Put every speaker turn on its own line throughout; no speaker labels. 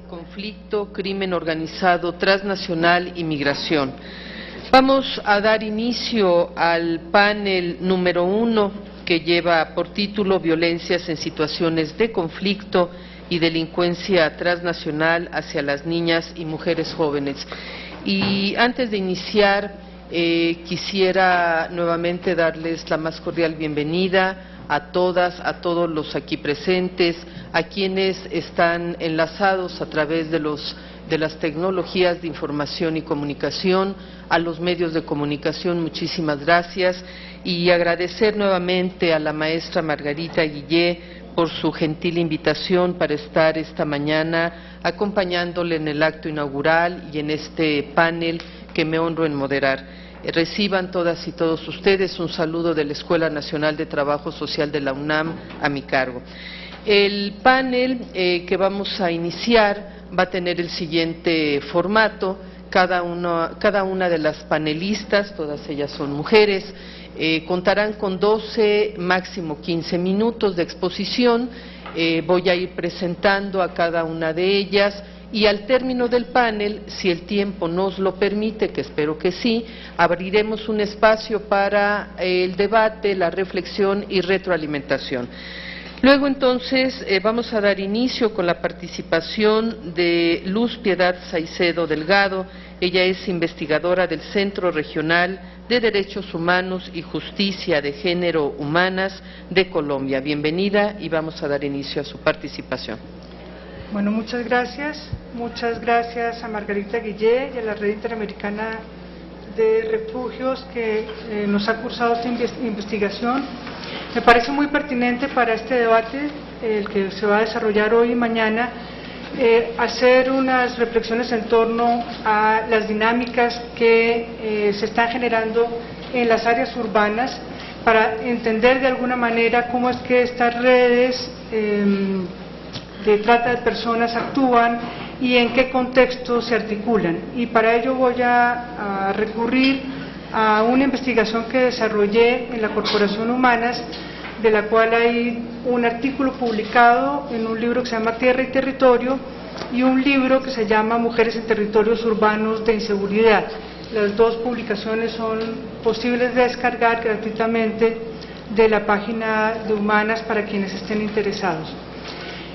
conflicto, crimen organizado, transnacional y migración. Vamos a dar inicio al panel número 1, que lleva por título Violencias en situaciones de conflicto y delincuencia transnacional hacia las niñas y mujeres jóvenes. Y antes de iniciar, quisiera nuevamente darles la más cordial bienvenida a todas, a todos los aquí presentes, a quienes están enlazados a través de las tecnologías de información y comunicación, a los medios de comunicación, muchísimas gracias, y agradecer nuevamente a la maestra Margarita Guillé por su gentil invitación para estar esta mañana acompañándole en el acto inaugural y en este panel que me honro en moderar. Reciban todas y todos ustedes un saludo de la Escuela Nacional de Trabajo Social de la UNAM a mi cargo. El panel que vamos a iniciar va a tener el siguiente formato. Cada una de las panelistas, todas ellas son mujeres, contarán con 12, máximo 15 minutos de exposición. Voy a ir presentando a cada una de ellas y al término del panel, si el tiempo nos lo permite, que espero que sí, abriremos un espacio para el debate, la reflexión y retroalimentación. Luego entonces vamos a dar inicio con la participación de Luz Piedad Saicedo Delgado. Ella es investigadora del Centro Regional de Derechos Humanos y Justicia de Género Humanas de Colombia. Bienvenida y vamos a dar inicio a su participación.
Bueno, muchas gracias a Margarita Guillé y a la Red Interamericana de Refugios que nos ha cursado esta investigación. Me parece muy pertinente para este debate, el que se va a desarrollar hoy y mañana, hacer unas reflexiones en torno a las dinámicas que se están generando en las áreas urbanas para entender de alguna manera cómo es que estas redes de trata de personas actúan y en qué contexto se articulan. Y para ello voy a recurrir a una investigación que desarrollé en la Corporación Humanas, de la cual hay un artículo publicado en un libro que se llama Tierra y Territorio y un libro que se llama Mujeres en Territorios Urbanos de Inseguridad. Las dos publicaciones son posibles de descargar gratuitamente de la página de Humanas para quienes estén interesados.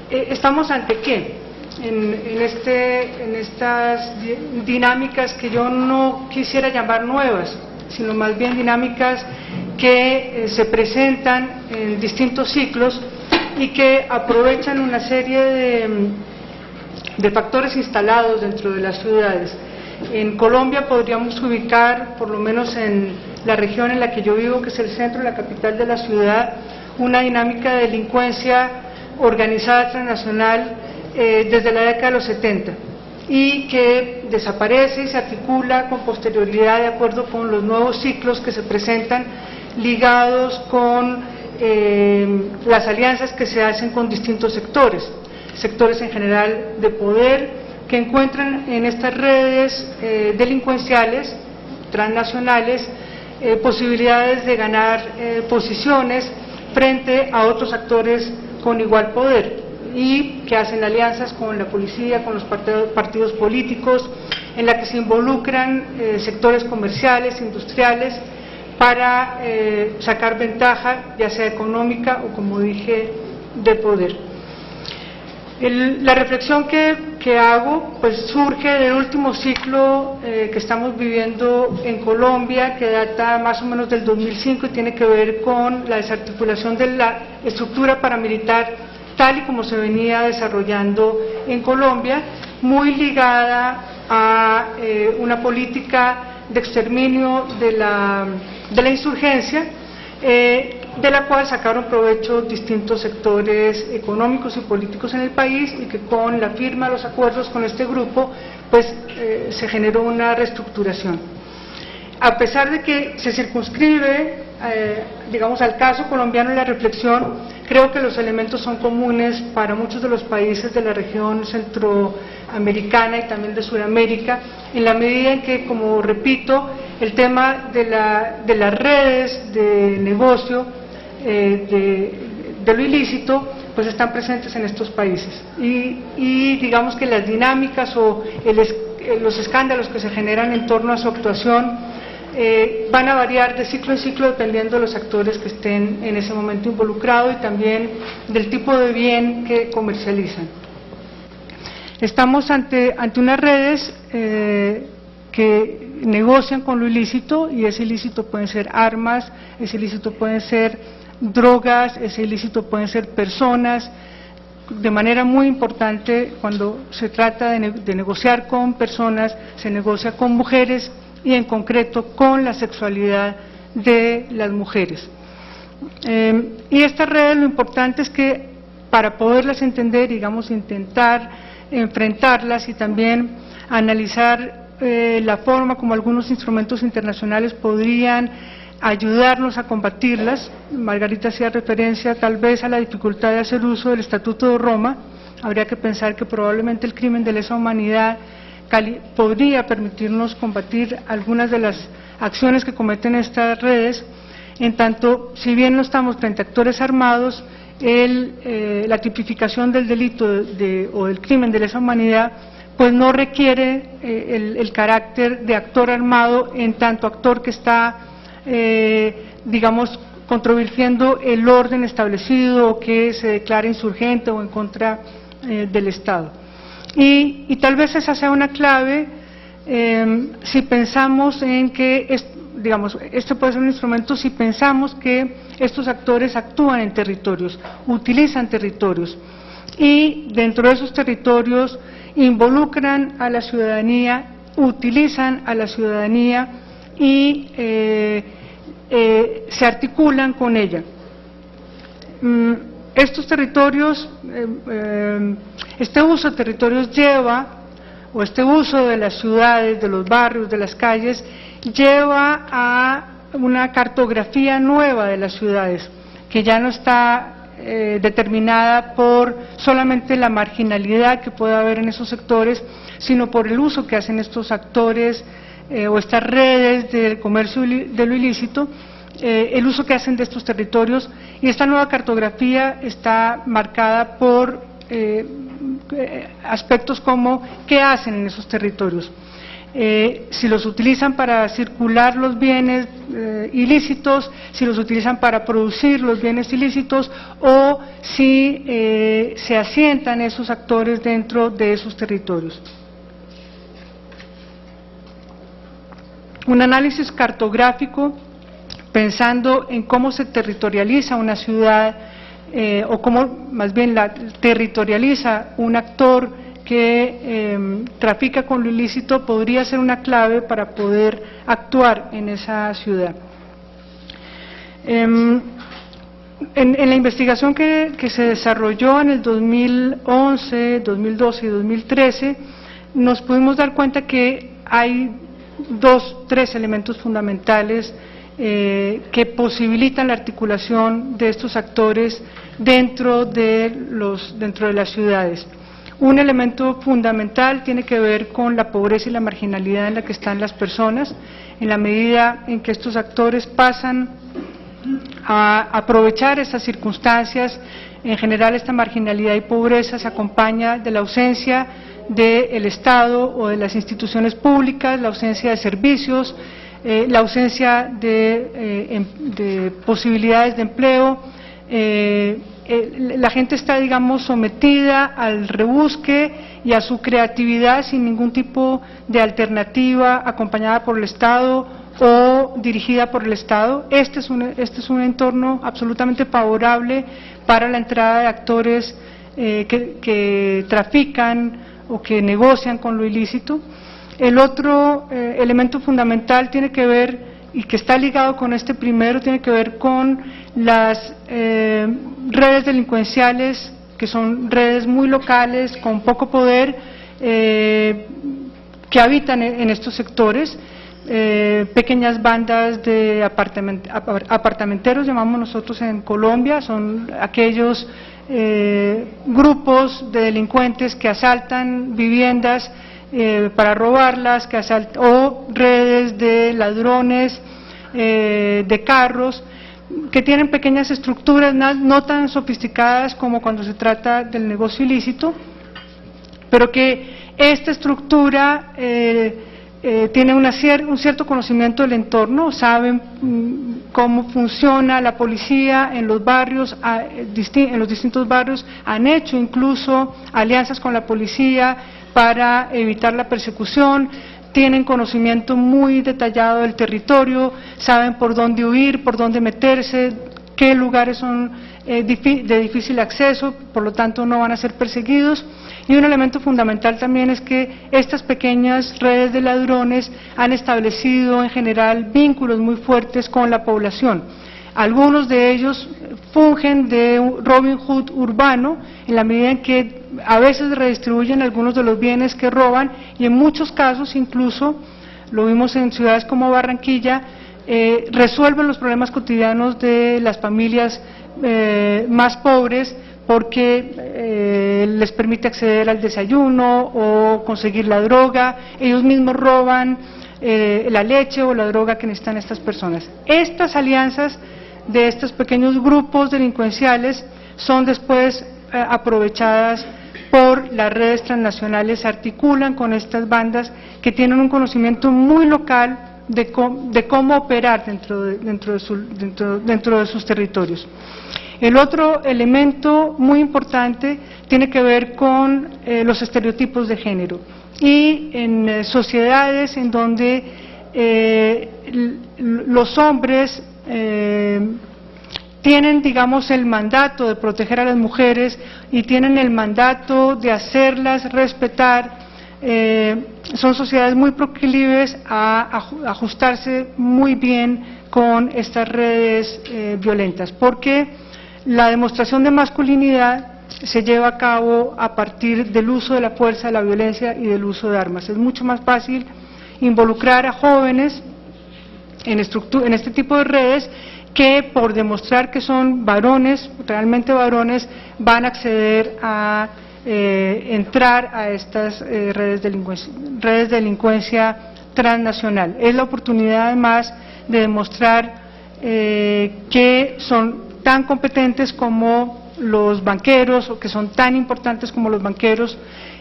¿Estamos ante qué? En estas dinámicas que yo no quisiera llamar nuevas, sino más bien dinámicas que se presentan en distintos ciclos y que aprovechan una serie de factores instalados dentro de las ciudades. En Colombia podríamos ubicar, por lo menos en la región en la que yo vivo, que es el centro, la capital de la ciudad, una dinámica de delincuencia organizada transnacional desde la década de los 70 y que desaparece y se articula con posterioridad de acuerdo con los nuevos ciclos que se presentan ligados con las alianzas que se hacen con distintos sectores en general de poder que encuentran en estas redes delincuenciales transnacionales posibilidades de ganar posiciones frente a otros actores con igual poder y que hacen alianzas con la policía, con los partidos políticos, en la que se involucran sectores comerciales, industriales, para sacar ventaja, ya sea económica o, como dije, de poder. La reflexión que hago pues surge del último ciclo que estamos viviendo en Colombia, que data más o menos del 2005 y tiene que ver con la desarticulación de la estructura paramilitar tal y como se venía desarrollando en Colombia, muy ligada a una política de exterminio de la insurgencia, de la cual sacaron provecho distintos sectores económicos y políticos en el país y que con la firma de los acuerdos con este grupo pues se generó una reestructuración. A pesar de que se circunscribe digamos al caso colombiano en la reflexión, creo que los elementos son comunes para muchos de los países de la región centroamericana y también de Sudamérica, en la medida en que, como repito, el tema de las redes de negocio de lo ilícito pues están presentes en estos países. Y digamos que las dinámicas o los escándalos que se generan en torno a su actuación van a variar de ciclo en ciclo dependiendo de los actores que estén en ese momento involucrados y también del tipo de bien que comercializan. Estamos ante unas redes que negocian con lo ilícito, y ese ilícito pueden ser armas, ese ilícito pueden ser drogas, ese ilícito pueden ser personas. De manera muy importante, cuando se trata de negociar con personas, se negocia con mujeres y en concreto con la sexualidad de las mujeres. Y estas redes, lo importante es que para poderlas entender, digamos, intentar enfrentarlas y también analizar la forma como algunos instrumentos internacionales podrían ayudarnos a combatirlas. Margarita hacía referencia tal vez a la dificultad de hacer uso del Estatuto de Roma. Habría que pensar que probablemente el crimen de lesa humanidad podría permitirnos combatir algunas de las acciones que cometen estas redes, en tanto, si bien no estamos frente a actores armados, la tipificación del delito o del crimen de lesa humanidad pues no requiere el carácter de actor armado, en tanto actor que está digamos, controvirtiendo el orden establecido o que se declara insurgente o en contra del Estado. Y tal vez esa sea una clave si pensamos en que, digamos, este puede ser un instrumento si pensamos que estos actores actúan en territorios, utilizan territorios y dentro de esos territorios involucran a la ciudadanía, utilizan a la ciudadanía y se articulan con ella. Estos territorios, este uso de territorios o este uso de las ciudades, de los barrios, de las calles, lleva a una cartografía nueva de las ciudades, que ya no está determinada por solamente la marginalidad que pueda haber en esos sectores, sino por el uso que hacen estos actores o estas redes del comercio de lo ilícito, el uso que hacen de estos territorios, y esta nueva cartografía está marcada por aspectos como qué hacen en esos territorios, si los utilizan para circular los bienes ilícitos, si los utilizan para producir los bienes ilícitos o si se asientan esos actores dentro de esos territorios. Un análisis cartográfico pensando en cómo se territorializa una ciudad o cómo más bien la territorializa un actor que trafica con lo ilícito podría ser una clave para poder actuar en esa ciudad. En la investigación que se desarrolló en el 2011, 2012 y 2013, nos pudimos dar cuenta que hay tres elementos fundamentales que posibilitan la articulación de estos actores dentro de las ciudades. Un elemento fundamental tiene que ver con la pobreza y la marginalidad en la que están las personas, en la medida en que estos actores pasan a aprovechar esas circunstancias. En general, esta marginalidad y pobreza se acompaña de la ausencia del Estado o de las instituciones públicas, la ausencia de servicios, la ausencia de posibilidades de empleo. La gente está, digamos, sometida al rebusque y a su creatividad sin ningún tipo de alternativa acompañada por el Estado o dirigida por el Estado. Este es un entorno absolutamente favorable para la entrada de actores que trafican o que negocian con lo ilícito. El otro elemento fundamental tiene que ver, y que está ligado con este primero, tiene que ver con las redes delincuenciales, que son redes muy locales, con poco poder, que habitan en estos sectores, pequeñas bandas de apartamenteros, llamamos nosotros en Colombia, son aquellos grupos de delincuentes que asaltan viviendas para robarlas, o redes de ladrones de carros, que tienen pequeñas estructuras no tan sofisticadas como cuando se trata del negocio ilícito, pero que esta estructura tiene un cierto conocimiento del entorno, saben cómo funciona la policía en los barrios, en los distintos barrios, han hecho incluso alianzas con la policía para evitar la persecución, tienen conocimiento muy detallado del territorio, saben por dónde huir, por dónde meterse, qué lugares son de difícil acceso, por lo tanto no van a ser perseguidos. Y un elemento fundamental también es que estas pequeñas redes de ladrones han establecido en general vínculos muy fuertes con la población. Algunos de ellos fungen de un Robin Hood urbano, en la medida en que a veces redistribuyen algunos de los bienes que roban y en muchos casos, incluso, lo vimos en ciudades como Barranquilla, resuelven los problemas cotidianos de las familias más pobres, porque les permite acceder al desayuno o conseguir la droga, ellos mismos roban la leche o la droga que necesitan estas personas. Estas alianzas de estos pequeños grupos delincuenciales son después aprovechadas por las redes transnacionales, se articulan con estas bandas que tienen un conocimiento muy local de cómo operar dentro de sus territorios. El otro elemento muy importante tiene que ver con los estereotipos de género y en sociedades en donde los hombres tienen, digamos, el mandato de proteger a las mujeres y tienen el mandato de hacerlas respetar, son sociedades muy proclives a ajustarse muy bien con estas redes violentas, porque la demostración de masculinidad se lleva a cabo a partir del uso de la fuerza, de la violencia y del uso de armas. Es mucho más fácil involucrar a jóvenes en este tipo de redes que por demostrar que son varones, realmente varones, van a acceder a entrar a estas redes de delincuencia transnacional. Es la oportunidad además de demostrar que son tan competentes como los banqueros o que son tan importantes como los banqueros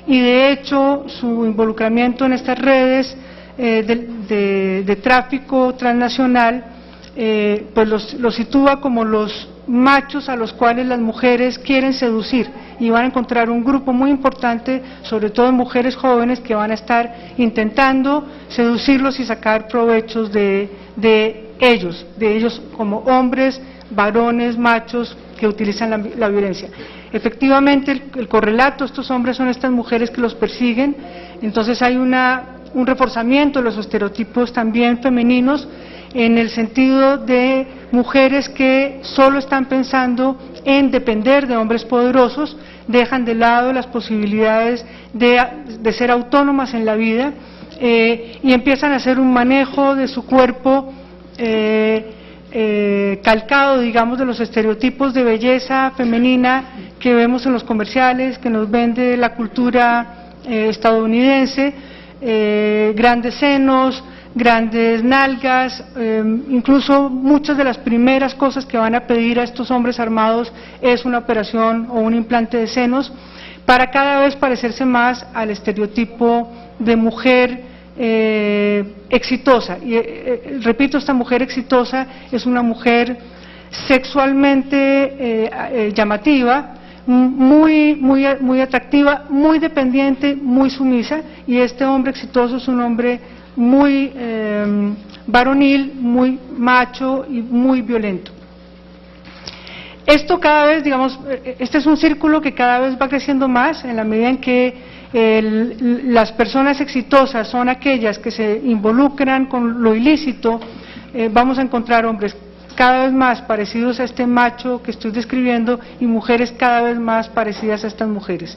y de hecho su involucramiento en estas redes de tráfico transnacional pues los sitúa como los machos a los cuales las mujeres quieren seducir y van a encontrar un grupo muy importante, sobre todo mujeres jóvenes que van a estar intentando seducirlos y sacar provechos de ellos como hombres, varones, machos que utilizan la violencia. Efectivamente el correlato, estos hombres son estas mujeres que los persiguen, entonces hay un reforzamiento de los estereotipos también femeninos en el sentido de mujeres que solo están pensando en depender de hombres poderosos, dejan de lado las posibilidades de ser autónomas en la vida y empiezan a hacer un manejo de su cuerpo calcado, digamos, de los estereotipos de belleza femenina que vemos en los comerciales, que nos vende la cultura estadounidense, grandes senos, grandes nalgas, incluso muchas de las primeras cosas que van a pedir a estos hombres armados es una operación o un implante de senos para cada vez parecerse más al estereotipo de mujer exitosa. Y repito, esta mujer exitosa es una mujer sexualmente llamativa, muy atractiva, muy dependiente, muy sumisa, y este hombre exitoso es un hombre muy varonil, muy macho y muy violento. Esto cada vez, digamos, este es un círculo que cada vez va creciendo más en la medida en que las personas exitosas son aquellas que se involucran con lo ilícito, vamos a encontrar hombres cada vez más parecidos a este macho que estoy describiendo y mujeres cada vez más parecidas a estas mujeres.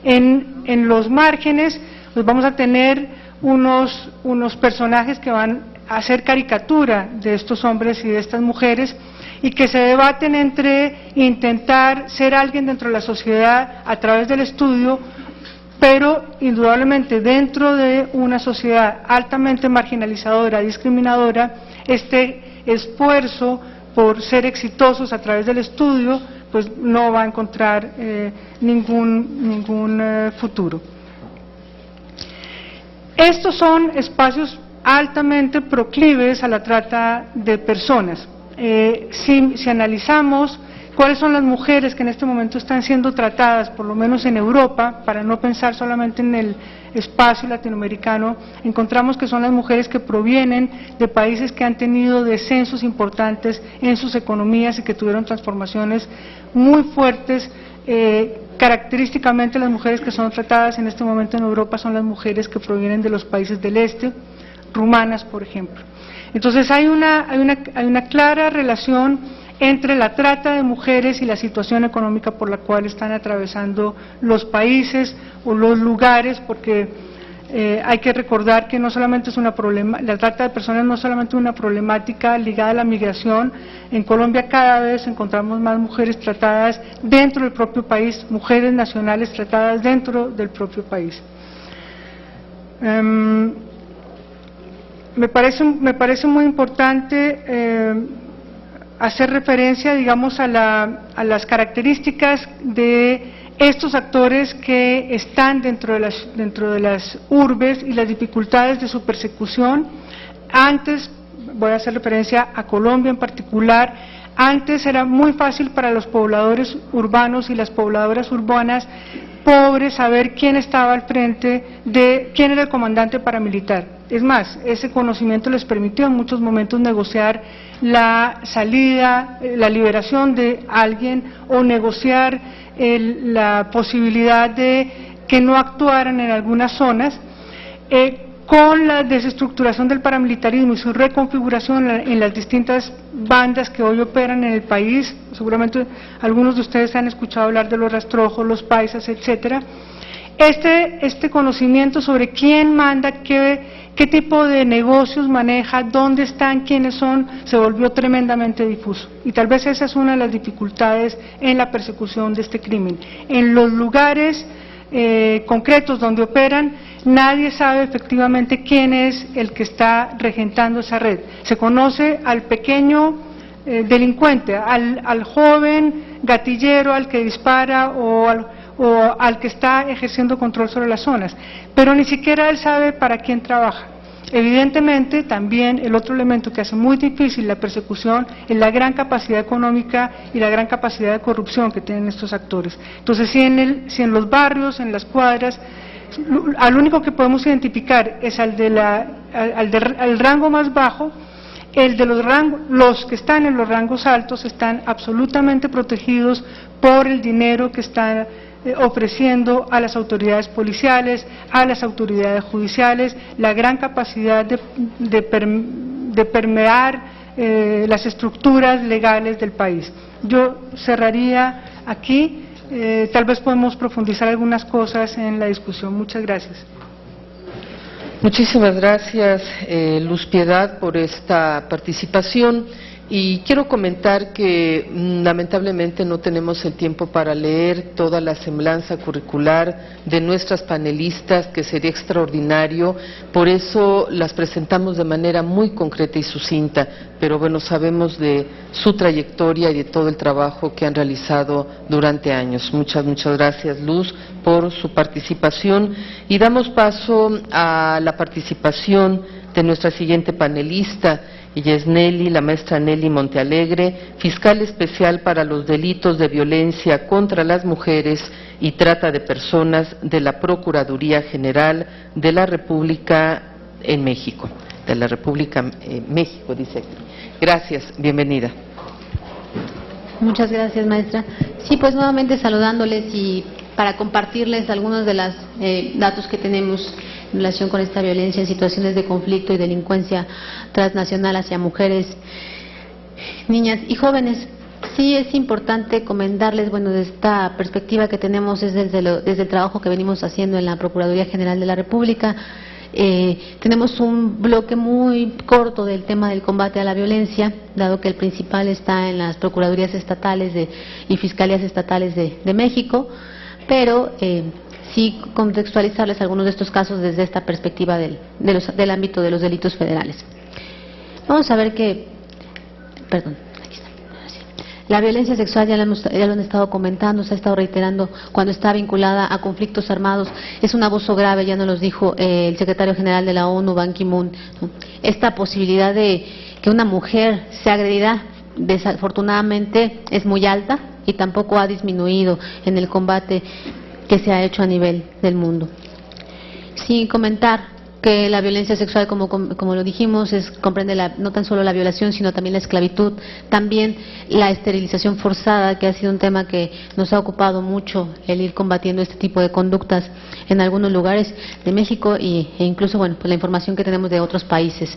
En los márgenes pues vamos a tener unos personajes que van a hacer caricatura de estos hombres y de estas mujeres y que se debaten entre intentar ser alguien dentro de la sociedad a través del estudio, pero indudablemente dentro de una sociedad altamente marginalizadora, discriminadora, este esfuerzo por ser exitosos a través del estudio, pues no va a encontrar ningún futuro. Estos son espacios altamente proclives a la trata de personas. Si analizamos cuáles son las mujeres que en este momento están siendo tratadas, por lo menos en Europa, para no pensar solamente en el espacio latinoamericano, encontramos que son las mujeres que provienen de países que han tenido descensos importantes en sus economías y que tuvieron transformaciones muy fuertes. Característicamente las mujeres que son tratadas en este momento en Europa son las mujeres que provienen de los países del este, rumanas por ejemplo. Entonces hay una clara relación entre la trata de mujeres y la situación económica por la cual están atravesando los países o los lugares, porque hay que recordar que no solamente es la trata de personas no es solamente una problemática ligada a la migración. En Colombia cada vez encontramos más mujeres tratadas dentro del propio país, mujeres nacionales tratadas dentro del propio país. Me parece muy importante hacer referencia, digamos, a las características de estos actores que están dentro de las urbes y las dificultades de su persecución. Antes, voy a hacer referencia a Colombia en particular, antes era muy fácil para los pobladores urbanos y las pobladoras urbanas pobres saber quién estaba al frente de quién era el comandante paramilitar. Es más, ese conocimiento les permitió en muchos momentos negociar la salida, la liberación de alguien o negociar la posibilidad de que no actuaran en algunas zonas. Con la desestructuración del paramilitarismo y su reconfiguración en las distintas bandas que hoy operan en el país, seguramente algunos de ustedes han escuchado hablar de los rastrojos, los paisas, etcétera. Este conocimiento sobre quién manda, qué tipo de negocios maneja, dónde están, quiénes son, se volvió tremendamente difuso. Y tal vez esa es una de las dificultades en la persecución de este crimen. En los lugares concretos donde operan, nadie sabe efectivamente quién es el que está regentando esa red. Se conoce al pequeño delincuente, al joven gatillero, al que dispara o al que está ejerciendo control sobre las zonas, pero ni siquiera él sabe para quién trabaja. Evidentemente, también el otro elemento que hace muy difícil la persecución es la gran capacidad económica y la gran capacidad de corrupción que tienen estos actores. Entonces, si en los barrios, en las cuadras, al único que podemos identificar es al rango más bajo, los que están en los rangos altos están absolutamente protegidos por el dinero que están ofreciendo a las autoridades policiales, a las autoridades judiciales, la gran capacidad de permear las estructuras legales del país. Yo cerraría aquí, tal vez podemos profundizar algunas cosas en la discusión. Muchas gracias.
Muchísimas gracias, Luz Piedad, por esta participación. Y quiero comentar que lamentablemente no tenemos el tiempo para leer toda la semblanza curricular de nuestras panelistas, que sería extraordinario, por eso las presentamos de manera muy concreta y sucinta, pero bueno, sabemos de su trayectoria y de todo el trabajo que han realizado durante años. Muchas gracias, Luz, por su participación, y damos paso a la participación de nuestra siguiente panelista. Ella es la maestra Nelly Montealegre, fiscal especial para los delitos de violencia contra las mujeres y trata de personas de la Procuraduría General de la República en México. De la República México, dice aquí. Gracias, bienvenida.
Muchas gracias, maestra. Sí, pues nuevamente saludándoles y para compartirles algunos de los datos que tenemos en relación con esta violencia en situaciones de conflicto y delincuencia transnacional hacia mujeres, niñas y jóvenes. Sí es importante comentarles, bueno, de esta perspectiva que tenemos es desde el trabajo que venimos haciendo en la Procuraduría General de la República. Tenemos un bloque muy corto del tema del combate a la violencia, dado que el principal está en las Procuradurías Estatales y Fiscalías Estatales de México, pero sí contextualizarles algunos de estos casos desde esta perspectiva del ámbito de los delitos federales. Vamos a ver que, perdón, aquí está. La violencia sexual, ya lo han estado comentando, se ha estado reiterando cuando está vinculada a conflictos armados. Es un abuso grave, ya nos lo dijo el secretario general de la ONU, Ban Ki-moon, ¿no? Esta posibilidad de que una mujer sea agredida, desafortunadamente, es muy alta y tampoco ha disminuido en el combate que se ha hecho a nivel del mundo. Sin comentar que la violencia sexual, como lo dijimos, comprende no tan solo la violación, sino también la esclavitud, también la esterilización forzada, que ha sido un tema que nos ha ocupado mucho, el ir combatiendo este tipo de conductas en algunos lugares de México e incluso, bueno, pues la información que tenemos de otros países.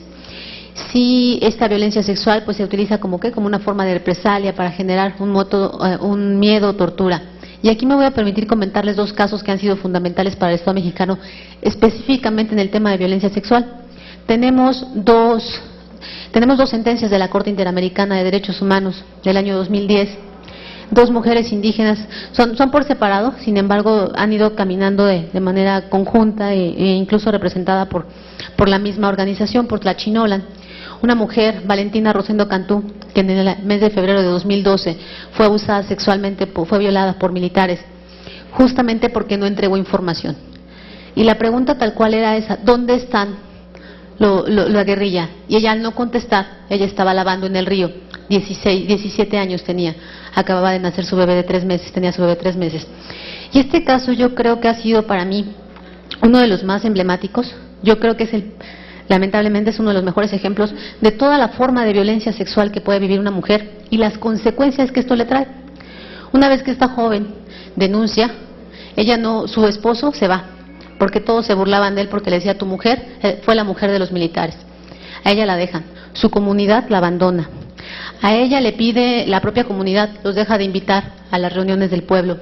Sí, esta violencia sexual pues se utiliza como una forma de represalia para generar un miedo, tortura. Y aquí me voy a permitir comentarles dos casos que han sido fundamentales para el Estado mexicano, específicamente en el tema de violencia sexual. Tenemos dos sentencias de la Corte Interamericana de Derechos Humanos del año 2010. Dos mujeres indígenas, son por separado, sin embargo han ido caminando de manera conjunta e incluso representada por la misma organización, por Tlachinolan. Una mujer, Valentina Rosendo Cantú, que en el mes de febrero de 2012 fue abusada sexualmente, fue violada por militares, justamente porque no entregó información. Y la pregunta tal cual era esa: ¿dónde están la guerrilla? Y ella, al no contestar, ella estaba lavando en el río. 17 años tenía, acababa de nacer su bebé de 3 meses, tenía su bebé 3 meses. Y este caso yo creo que ha sido para mí uno de los más emblemáticos. Yo creo que lamentablemente es uno de los mejores ejemplos de toda la forma de violencia sexual que puede vivir una mujer y las consecuencias que esto le trae. Una vez que esta joven denuncia, su esposo se va, porque todos se burlaban de él porque le decía: tu mujer fue la mujer de los militares. A ella la dejan, su comunidad la abandona. A ella le pide, la propia comunidad los deja de invitar a las reuniones del pueblo.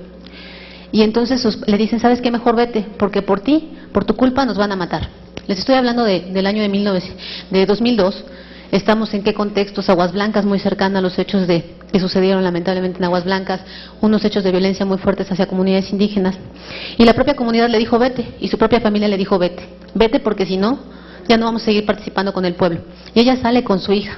Y entonces le dicen: ¿sabes qué? Mejor vete, porque por ti, por tu culpa nos van a matar. Les estoy hablando del año de 2002. Estamos en qué contextos: Aguas Blancas, muy cercana a los hechos que sucedieron lamentablemente en Aguas Blancas, unos hechos de violencia muy fuertes hacia comunidades indígenas. Y la propia comunidad le dijo: vete, y su propia familia le dijo: vete porque si no, ya no vamos a seguir participando con el pueblo. Y ella sale con su hija,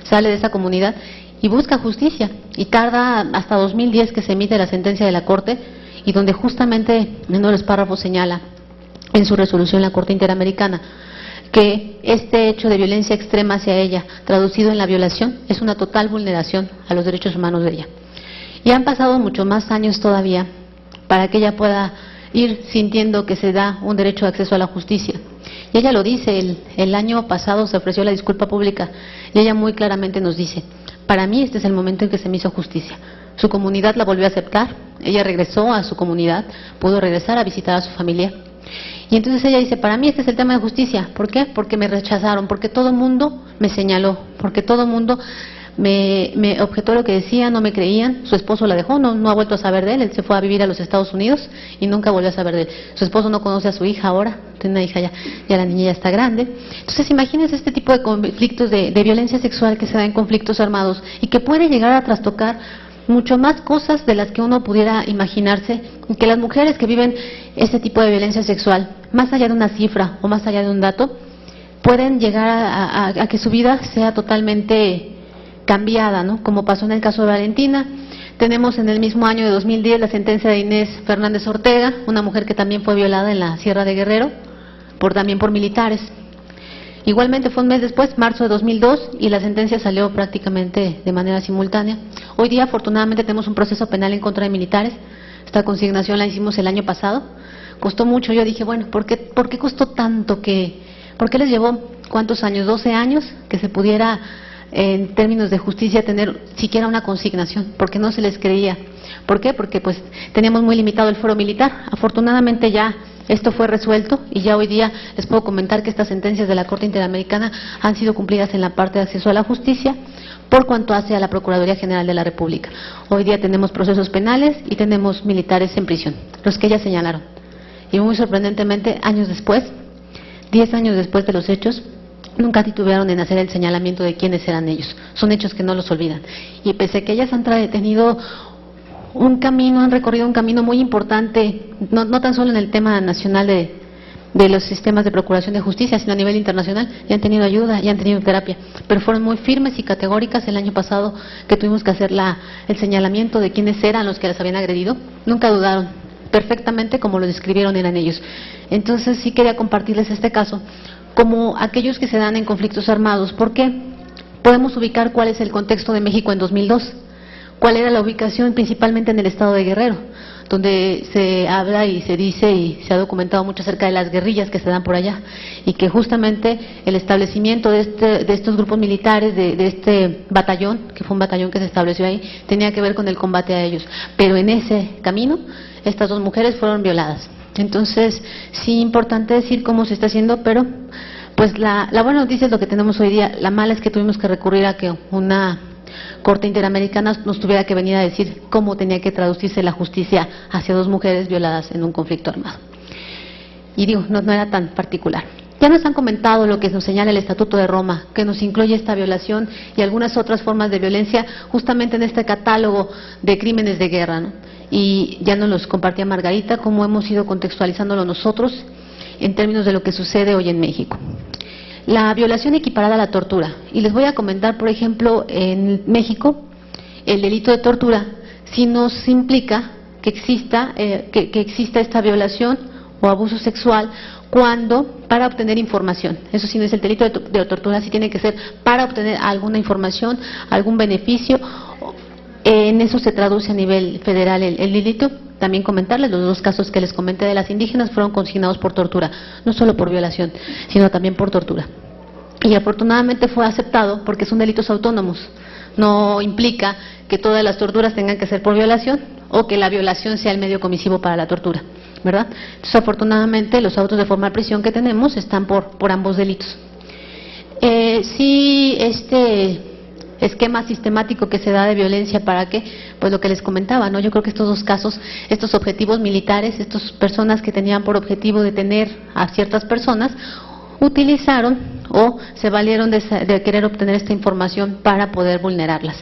sale de esa comunidad y busca justicia, y tarda hasta 2010 que se emite la sentencia de la Corte, y donde justamente en uno de los párrafos señala en su resolución la Corte Interamericana que este hecho de violencia extrema hacia ella, traducido en la violación, es una total vulneración a los derechos humanos de ella. Y han pasado mucho más años todavía para que ella pueda ir sintiendo que se da un derecho de acceso a la justicia. Y ella lo dice, el año pasado se ofreció la disculpa pública, y ella muy claramente nos dice: para mí este es el momento en que se me hizo justicia. Su comunidad la volvió a aceptar, ella regresó a su comunidad, pudo regresar a visitar a su familia. Y entonces ella dice: para mí este es el tema de justicia. ¿Por qué? Porque me rechazaron, porque todo el mundo me señaló, porque todo el mundo me objetó lo que decía, no me creían. Su esposo la dejó, no ha vuelto a saber de él. Él se fue a vivir a los Estados Unidos y nunca volvió a saber de él. Su esposo no conoce a su hija ahora, tiene una hija ya la niña ya está grande. Entonces imagínense este tipo de conflictos de violencia sexual que se da en conflictos armados y que puede llegar a trastocar mucho más cosas de las que uno pudiera imaginarse, y que las mujeres que viven este tipo de violencia sexual, más allá de una cifra o más allá de un dato, pueden llegar a que su vida sea totalmente cambiada, ¿no? Como pasó en el caso de Valentina. Tenemos en el mismo año de 2010 la sentencia de Inés Fernández Ortega, una mujer que también fue violada en la Sierra de Guerrero, también por militares. Igualmente fue un mes después, marzo de 2002, y la sentencia salió prácticamente de manera simultánea. Hoy día, afortunadamente, tenemos un proceso penal en contra de militares. Esta consignación la hicimos el año pasado. Costó mucho. Yo dije: bueno, ¿por qué costó tanto? ¿Por qué les llevó cuántos años? 12 años que se pudiera, en términos de justicia, tener siquiera una consignación, porque no se les creía. ¿Por qué? Porque pues teníamos muy limitado el foro militar. Afortunadamente ya esto fue resuelto, y ya hoy día les puedo comentar que estas sentencias de la Corte Interamericana han sido cumplidas en la parte de acceso a la justicia por cuanto hace a la Procuraduría General de la República. Hoy día tenemos procesos penales y tenemos militares en prisión, los que ellas señalaron. Y muy sorprendentemente, años después, 10 años después de los hechos, nunca titubearon en hacer el señalamiento de quiénes eran ellos. Son hechos que no los olvidan. Y pese a que ellas han tenido han recorrido un camino muy importante, no tan solo en el tema nacional de los sistemas de procuración de justicia, sino a nivel internacional, y han tenido ayuda, y han tenido terapia, pero fueron muy firmes y categóricas el año pasado que tuvimos que hacer el señalamiento de quiénes eran los que las habían agredido. Nunca dudaron, perfectamente como lo describieron eran ellos. Entonces sí quería compartirles este caso como aquellos que se dan en conflictos armados, porque podemos ubicar cuál es el contexto de México en 2002, cuál era la ubicación principalmente en el estado de Guerrero, donde se habla y se dice y se ha documentado mucho acerca de las guerrillas que se dan por allá, y que justamente el establecimiento de estos grupos militares, de este batallón, que fue un batallón que se estableció ahí, tenía que ver con el combate a ellos, pero en ese camino estas dos mujeres fueron violadas. Entonces, sí, importante decir cómo se está haciendo, pero pues la buena noticia es lo que tenemos hoy día. La mala es que tuvimos que recurrir a que una Corte Interamericana nos tuviera que venir a decir cómo tenía que traducirse la justicia hacia dos mujeres violadas en un conflicto armado. Y digo, no era tan particular. Ya nos han comentado lo que nos señala el Estatuto de Roma, que nos incluye esta violación y algunas otras formas de violencia justamente en este catálogo de crímenes de guerra, ¿no? Y ya nos los compartía Margarita, cómo hemos ido contextualizándolo nosotros en términos de lo que sucede hoy en México. La violación equiparada a la tortura. Y les voy a comentar, por ejemplo, en México, el delito de tortura sí nos implica que exista esta violación o abuso sexual para obtener información. Eso sí no es el delito de tortura, sí tiene que ser para obtener alguna información, algún beneficio. En eso se traduce a nivel federal el delito. También comentarles, los dos casos que les comenté de las indígenas fueron consignados por tortura, no solo por violación, sino también por tortura. Y afortunadamente fue aceptado porque son delitos autónomos. No implica que todas las torturas tengan que ser por violación o que la violación sea el medio comisivo para la tortura, ¿verdad? Entonces, afortunadamente, los autos de formal prisión que tenemos están por ambos delitos. Sí, este esquema sistemático que se da de violencia, ¿para qué? Pues lo que les comentaba, ¿no? Yo creo que estos dos casos, estos objetivos militares, estas personas que tenían por objetivo detener a ciertas personas, utilizaron o se valieron de querer obtener esta información para poder vulnerarlas.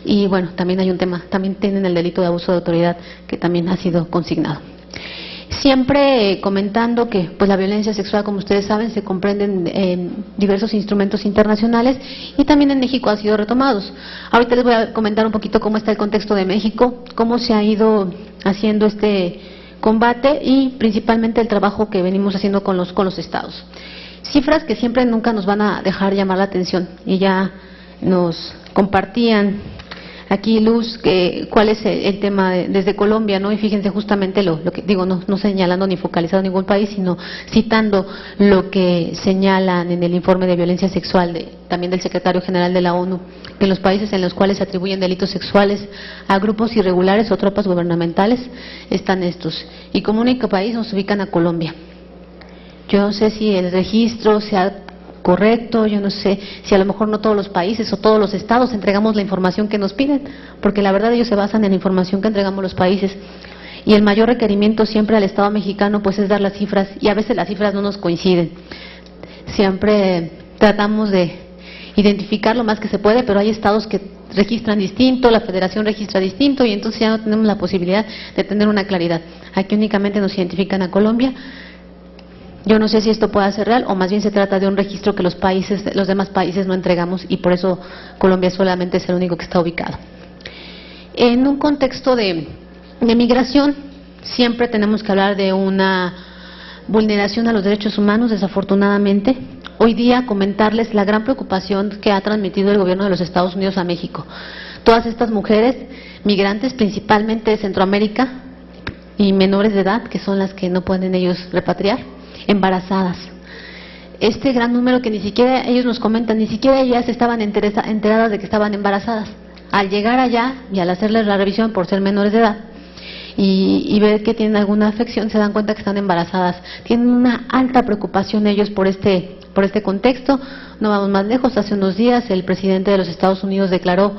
Y bueno, también hay un tema, también tienen el delito de abuso de autoridad que también ha sido consignado. Siempre comentando que pues la violencia sexual, como ustedes saben, se comprenden en diversos instrumentos internacionales y también en México ha sido retomados. Ahorita les voy a comentar un poquito cómo está el contexto de México, cómo se ha ido haciendo este combate y principalmente el trabajo que venimos haciendo con los estados. Cifras que siempre nunca nos van a dejar llamar la atención, y ya nos compartían aquí Luz, cuál es el tema desde Colombia, ¿no? Y fíjense justamente lo que digo, no señalando ni focalizando ningún país, sino citando lo que señalan en el informe de violencia sexual también del secretario general de la ONU, que en los países en los cuales se atribuyen delitos sexuales a grupos irregulares o tropas gubernamentales están estos. Y como único país nos ubican a Colombia. Yo no sé si el registro sea correcto, yo no sé si a lo mejor no todos los países o todos los estados entregamos la información que nos piden, porque la verdad ellos se basan en la información que entregamos los países, y el mayor requerimiento siempre al Estado mexicano pues es dar las cifras, y a veces las cifras no nos coinciden. Siempre tratamos de identificar lo más que se puede, pero hay estados que registran distinto, la federación registra distinto, y entonces ya no tenemos la posibilidad de tener una claridad. Aquí únicamente nos identifican a Colombia. Yo no sé si esto pueda ser real o más bien se trata de un registro que los demás países no entregamos, y por eso Colombia solamente es el único que está ubicado. En un contexto de migración siempre tenemos que hablar de una vulneración a los derechos humanos, desafortunadamente. Hoy día comentarles la gran preocupación que ha transmitido el gobierno de los Estados Unidos a México. Todas estas mujeres migrantes, principalmente de Centroamérica y menores de edad, que son las que no pueden ellos repatriar, embarazadas. Este gran número que ni siquiera ellos nos comentan, ni siquiera ellas estaban enteradas de que estaban embarazadas. Al llegar allá y al hacerles la revisión por ser menores de edad y ver que tienen alguna afección, se dan cuenta que están embarazadas. Tienen una alta preocupación ellos por este contexto. No vamos más lejos, hace unos días el presidente de los Estados Unidos declaró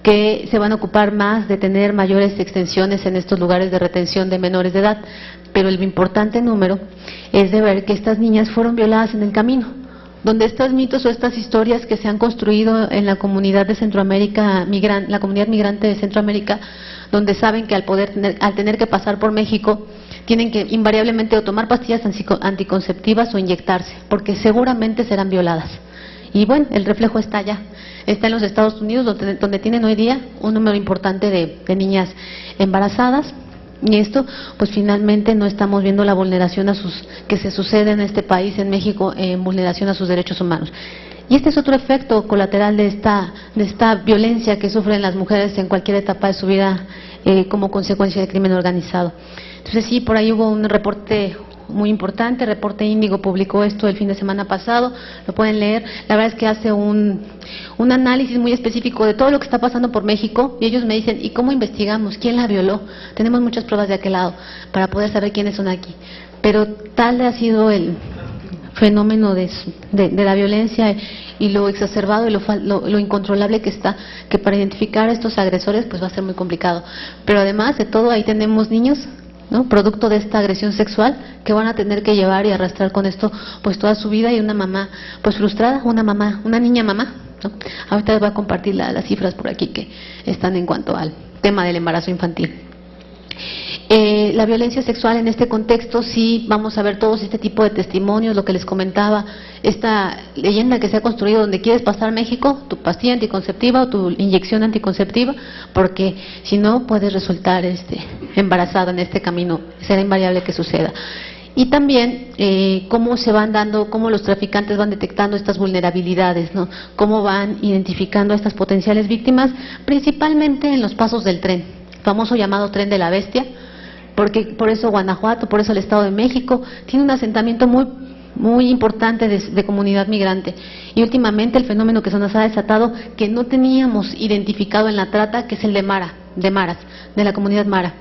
que se van a ocupar más de tener mayores extensiones en estos lugares de retención de menores de edad, pero el importante número es de ver que estas niñas fueron violadas en el camino, donde estos mitos o estas historias que se han construido en la comunidad de Centroamérica, la comunidad migrante de Centroamérica, donde saben que al tener que pasar por México tienen que invariablemente o tomar pastillas anticonceptivas o inyectarse, porque seguramente serán violadas. Y bueno, el reflejo está allá, está en los Estados Unidos, donde tienen hoy día un número importante de niñas embarazadas. Y esto, pues finalmente no estamos viendo la vulneración que se sucede en este país, en México, en vulneración a sus derechos humanos. Y este es otro efecto colateral de esta violencia que sufren las mujeres en cualquier etapa de su vida como consecuencia del crimen organizado. Entonces sí, por ahí hubo un reporte muy importante, Reporte Índigo publicó esto el fin de semana pasado, lo pueden leer. La verdad es que hace un análisis muy específico de todo lo que está pasando por México, y ellos me dicen, ¿y cómo investigamos? ¿Quién la violó? Tenemos muchas pruebas de aquel lado para poder saber quiénes son aquí, pero tal ha sido el fenómeno de la violencia y lo exacerbado y lo incontrolable que está, que para identificar a estos agresores pues va a ser muy complicado. Pero además de todo, ahí tenemos niños, ¿no?, producto de esta agresión sexual, que van a tener que llevar y arrastrar con esto pues toda su vida, y una mamá pues frustrada, una niña mamá, ¿no? Ahorita les voy a compartir las cifras por aquí que están en cuanto al tema del embarazo infantil. La violencia sexual en este contexto, sí vamos a ver todos este tipo de testimonios, lo que les comentaba, esta leyenda que se ha construido donde quieres pasar México, tu pastilla anticonceptiva o tu inyección anticonceptiva, porque si no puedes resultar embarazada en este camino, será invariable que suceda. Y también cómo se van dando, cómo los traficantes van detectando estas vulnerabilidades, ¿no? Cómo van identificando a estas potenciales víctimas, principalmente en los pasos del tren, famoso llamado Tren de la Bestia, porque por eso Guanajuato, por eso el Estado de México tiene un asentamiento muy importante de comunidad migrante. Y últimamente el fenómeno que se nos ha desatado, que no teníamos identificado en la trata, que es el de maras, de la comunidad mara.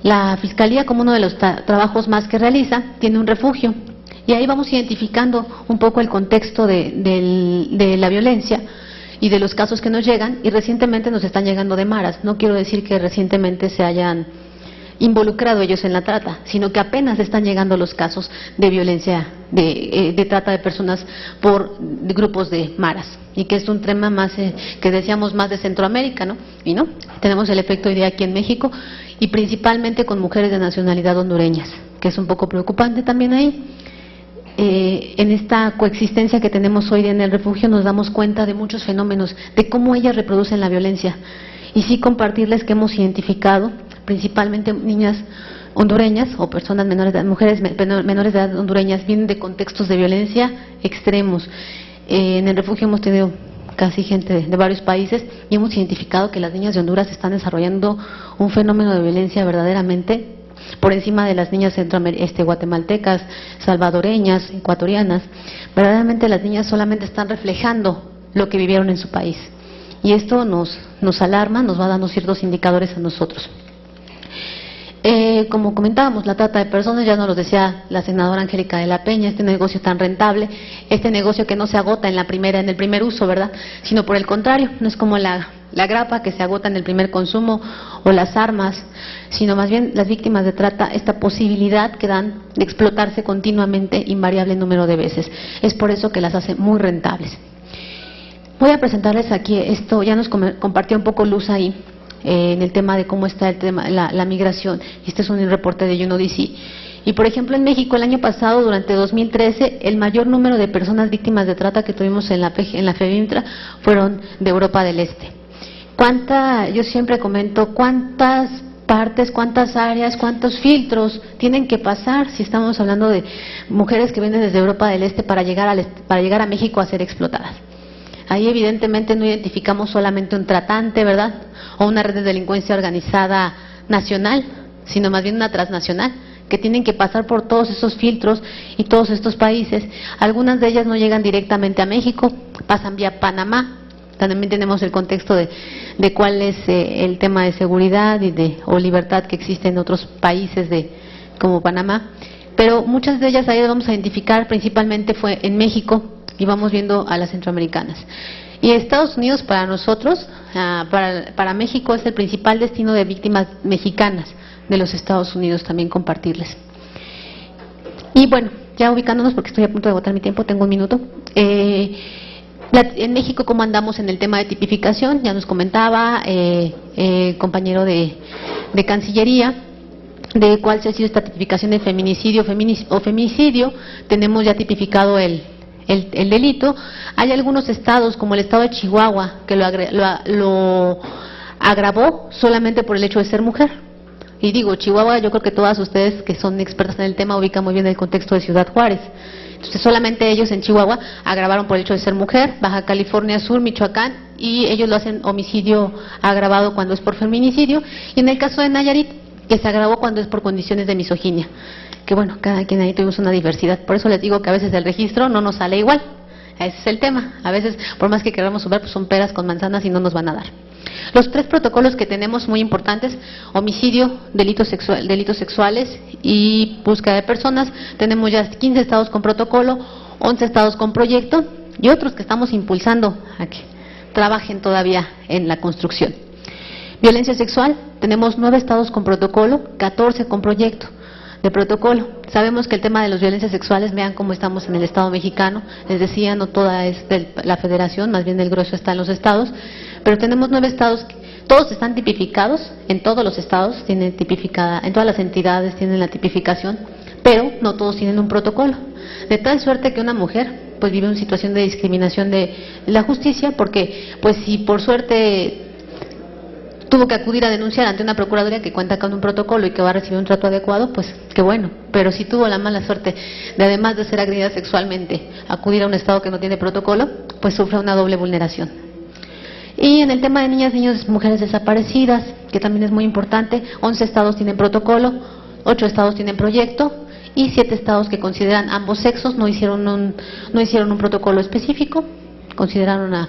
La Fiscalía, como uno de los trabajos más que realiza, tiene un refugio, y ahí vamos identificando un poco el contexto de la violencia y de los casos que nos llegan, y recientemente nos están llegando de maras. No quiero decir que recientemente se hayan involucrado ellos en la trata, sino que apenas están llegando los casos de violencia, de trata de personas por grupos de maras, y que es un tema más, que decíamos más de Centroamérica, ¿no? Y no, tenemos el efecto hoy día aquí en México, y principalmente con mujeres de nacionalidad hondureñas, que es un poco preocupante también ahí. En esta coexistencia que tenemos hoy día en el refugio nos damos cuenta de muchos fenómenos, de cómo ellas reproducen la violencia, y sí compartirles que hemos identificado principalmente niñas hondureñas o personas menores de edad, mujeres menores de edad hondureñas, vienen de contextos de violencia extremos. En el refugio hemos tenido casi gente de varios países, y hemos identificado que las niñas de Honduras están desarrollando un fenómeno de violencia verdaderamente por encima de las niñas guatemaltecas, salvadoreñas, ecuatorianas. Verdaderamente las niñas solamente están reflejando lo que vivieron en su país, y esto nos alarma, nos va dando ciertos indicadores a nosotros. Como comentábamos, la trata de personas, ya nos lo decía la senadora Angélica de la Peña, este negocio tan rentable, este negocio que no se agota en el primer uso, ¿verdad?, sino por el contrario, no es como la grapa que se agota en el primer consumo, o las armas, sino más bien las víctimas de trata, esta posibilidad que dan de explotarse continuamente, invariable número de veces. Es por eso que las hace muy rentables. Voy a presentarles aquí esto, ya nos compartió un poco Luz ahí, en el tema de cómo está el tema, la migración. Este es un reporte de UNODC. Y por ejemplo, en México el año pasado, durante 2013, el mayor número de personas víctimas de trata que tuvimos en la FEBIMTRA fueron de Europa del Este. Yo siempre comento, ¿cuántas partes, cuántas áreas, cuántos filtros tienen que pasar si estamos hablando de mujeres que vienen desde Europa del Este para llegar a México a ser explotadas? Ahí evidentemente no identificamos solamente un tratante, ¿verdad?, o una red de delincuencia organizada nacional, sino más bien una transnacional, que tienen que pasar por todos esos filtros y todos estos países. Algunas de ellas no llegan directamente a México, pasan vía Panamá. También tenemos el contexto de cuál es el tema de seguridad o libertad que existe en otros países como Panamá, pero muchas de ellas ahí las vamos a identificar, principalmente fue en México, y vamos viendo a las centroamericanas. Y Estados Unidos para nosotros, para México, es el principal destino de víctimas mexicanas de los Estados Unidos, también compartirles. Y bueno, ya ubicándonos, porque estoy a punto de agotar mi tiempo, tengo un minuto. En México, ¿cómo andamos en el tema de tipificación? Ya nos comentaba compañero de Cancillería. de cuál se ha sido esta tipificación de feminicidio o femicidio, tenemos ya tipificado el delito. Hay algunos estados, como el estado de Chihuahua, que lo agravó solamente por el hecho de ser mujer. Y digo, Chihuahua, yo creo que todas ustedes que son expertas en el tema ubican muy bien el contexto de Ciudad Juárez. Entonces solamente ellos en Chihuahua agravaron por el hecho de ser mujer. Baja California Sur, Michoacán, y ellos lo hacen homicidio agravado cuando es por feminicidio. Y en el caso de Nayarit, que se agravó cuando es por condiciones de misoginia. Que bueno, cada quien ahí tuvimos una diversidad. Por eso les digo que a veces el registro no nos sale igual. Ese es el tema. A veces, por más que queramos subir, pues son peras con manzanas y no nos van a dar. Los 3 protocolos que tenemos muy importantes: homicidio, delitos sexuales y búsqueda de personas. Tenemos ya 15 estados con protocolo, 11 estados con proyecto y otros que estamos impulsando a que trabajen todavía en la construcción. Violencia sexual, tenemos 9 estados con protocolo, 14 con proyecto de protocolo. Sabemos que el tema de las violencias sexuales, vean cómo estamos en el Estado mexicano, les decía, no toda es de la federación, más bien el grueso está en los estados, pero tenemos 9 estados, todos están tipificados, en todos los estados tienen tipificada, en todas las entidades tienen la tipificación, pero no todos tienen un protocolo, de tal suerte que una mujer pues vive una situación de discriminación de la justicia, porque pues si por suerte tuvo que acudir a denunciar ante una procuraduría que cuenta con un protocolo y que va a recibir un trato adecuado, pues qué bueno. Pero si tuvo la mala suerte de, además de ser agredida sexualmente, acudir a un estado que no tiene protocolo, pues sufre una doble vulneración. Y en el tema de niñas, niños, mujeres desaparecidas, que también es muy importante, 11 estados tienen protocolo, 8 estados tienen proyecto y 7 estados que consideran ambos sexos, no hicieron un protocolo específico, consideraron a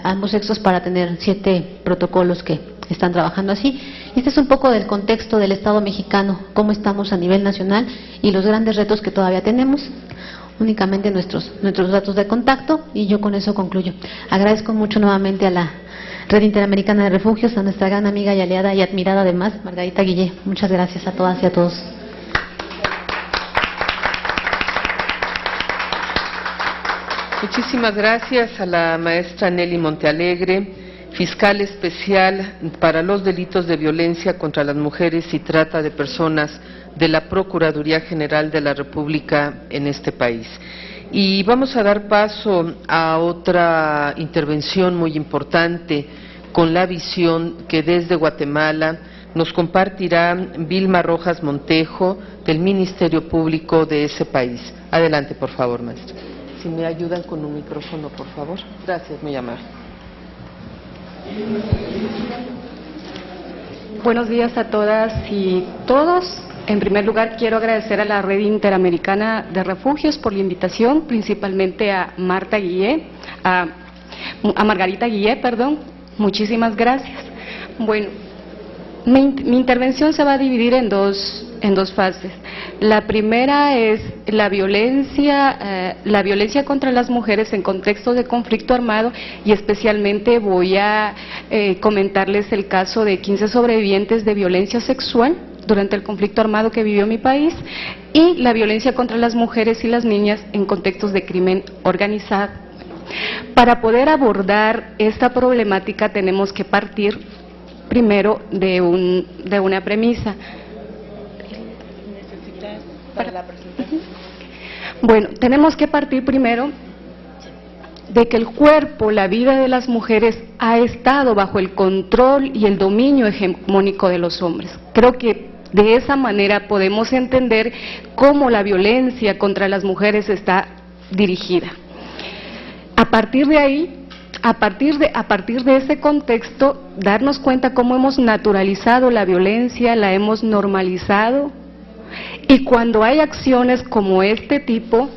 ambos sexos para tener 7 protocolos que están trabajando así. Este es un poco del contexto del Estado mexicano, cómo estamos a nivel nacional y los grandes retos que todavía tenemos. Únicamente nuestros datos de contacto, y yo con eso concluyo. Agradezco mucho nuevamente a la Red Interamericana de Refugios, a nuestra gran amiga y aliada y admirada además, Margarita Guillé. Muchas gracias a todas y a todos.
Muchísimas gracias a la maestra Nelly Montealegre, fiscal especial para los delitos de violencia contra las mujeres y trata de personas de la Procuraduría General de la República en este país. Y vamos a dar paso a otra intervención muy importante con la visión que desde Guatemala nos compartirá Vilma Rojas Montejo del Ministerio Público de ese país. Adelante, por favor, maestra. Si me ayudan con un micrófono, por favor. Gracias, muy amable.
Buenos días a todas y todos. En primer lugar, quiero agradecer a la Red Interamericana de Refugios por la invitación, principalmente a Margarita Guillé, perdón. Muchísimas gracias. Bueno, mi intervención se va a dividir en dos fases. La primera es la violencia contra las mujeres en contexto de conflicto armado, y especialmente voy a comentarles el caso de 15 sobrevivientes de violencia sexual durante el conflicto armado que vivió mi país, y la violencia contra las mujeres y las niñas en contextos de crimen organizado. Para poder abordar esta problemática tenemos que partir primero de una premisa. Bueno, tenemos que partir primero de que el cuerpo, la vida de las mujeres ha estado bajo el control y el dominio hegemónico de los hombres. Creo que de esa manera podemos entender cómo la violencia contra las mujeres está dirigida. A partir de ahí, a partir de ese contexto, darnos cuenta cómo hemos naturalizado la violencia, la hemos normalizado, y cuando hay acciones como este tipo,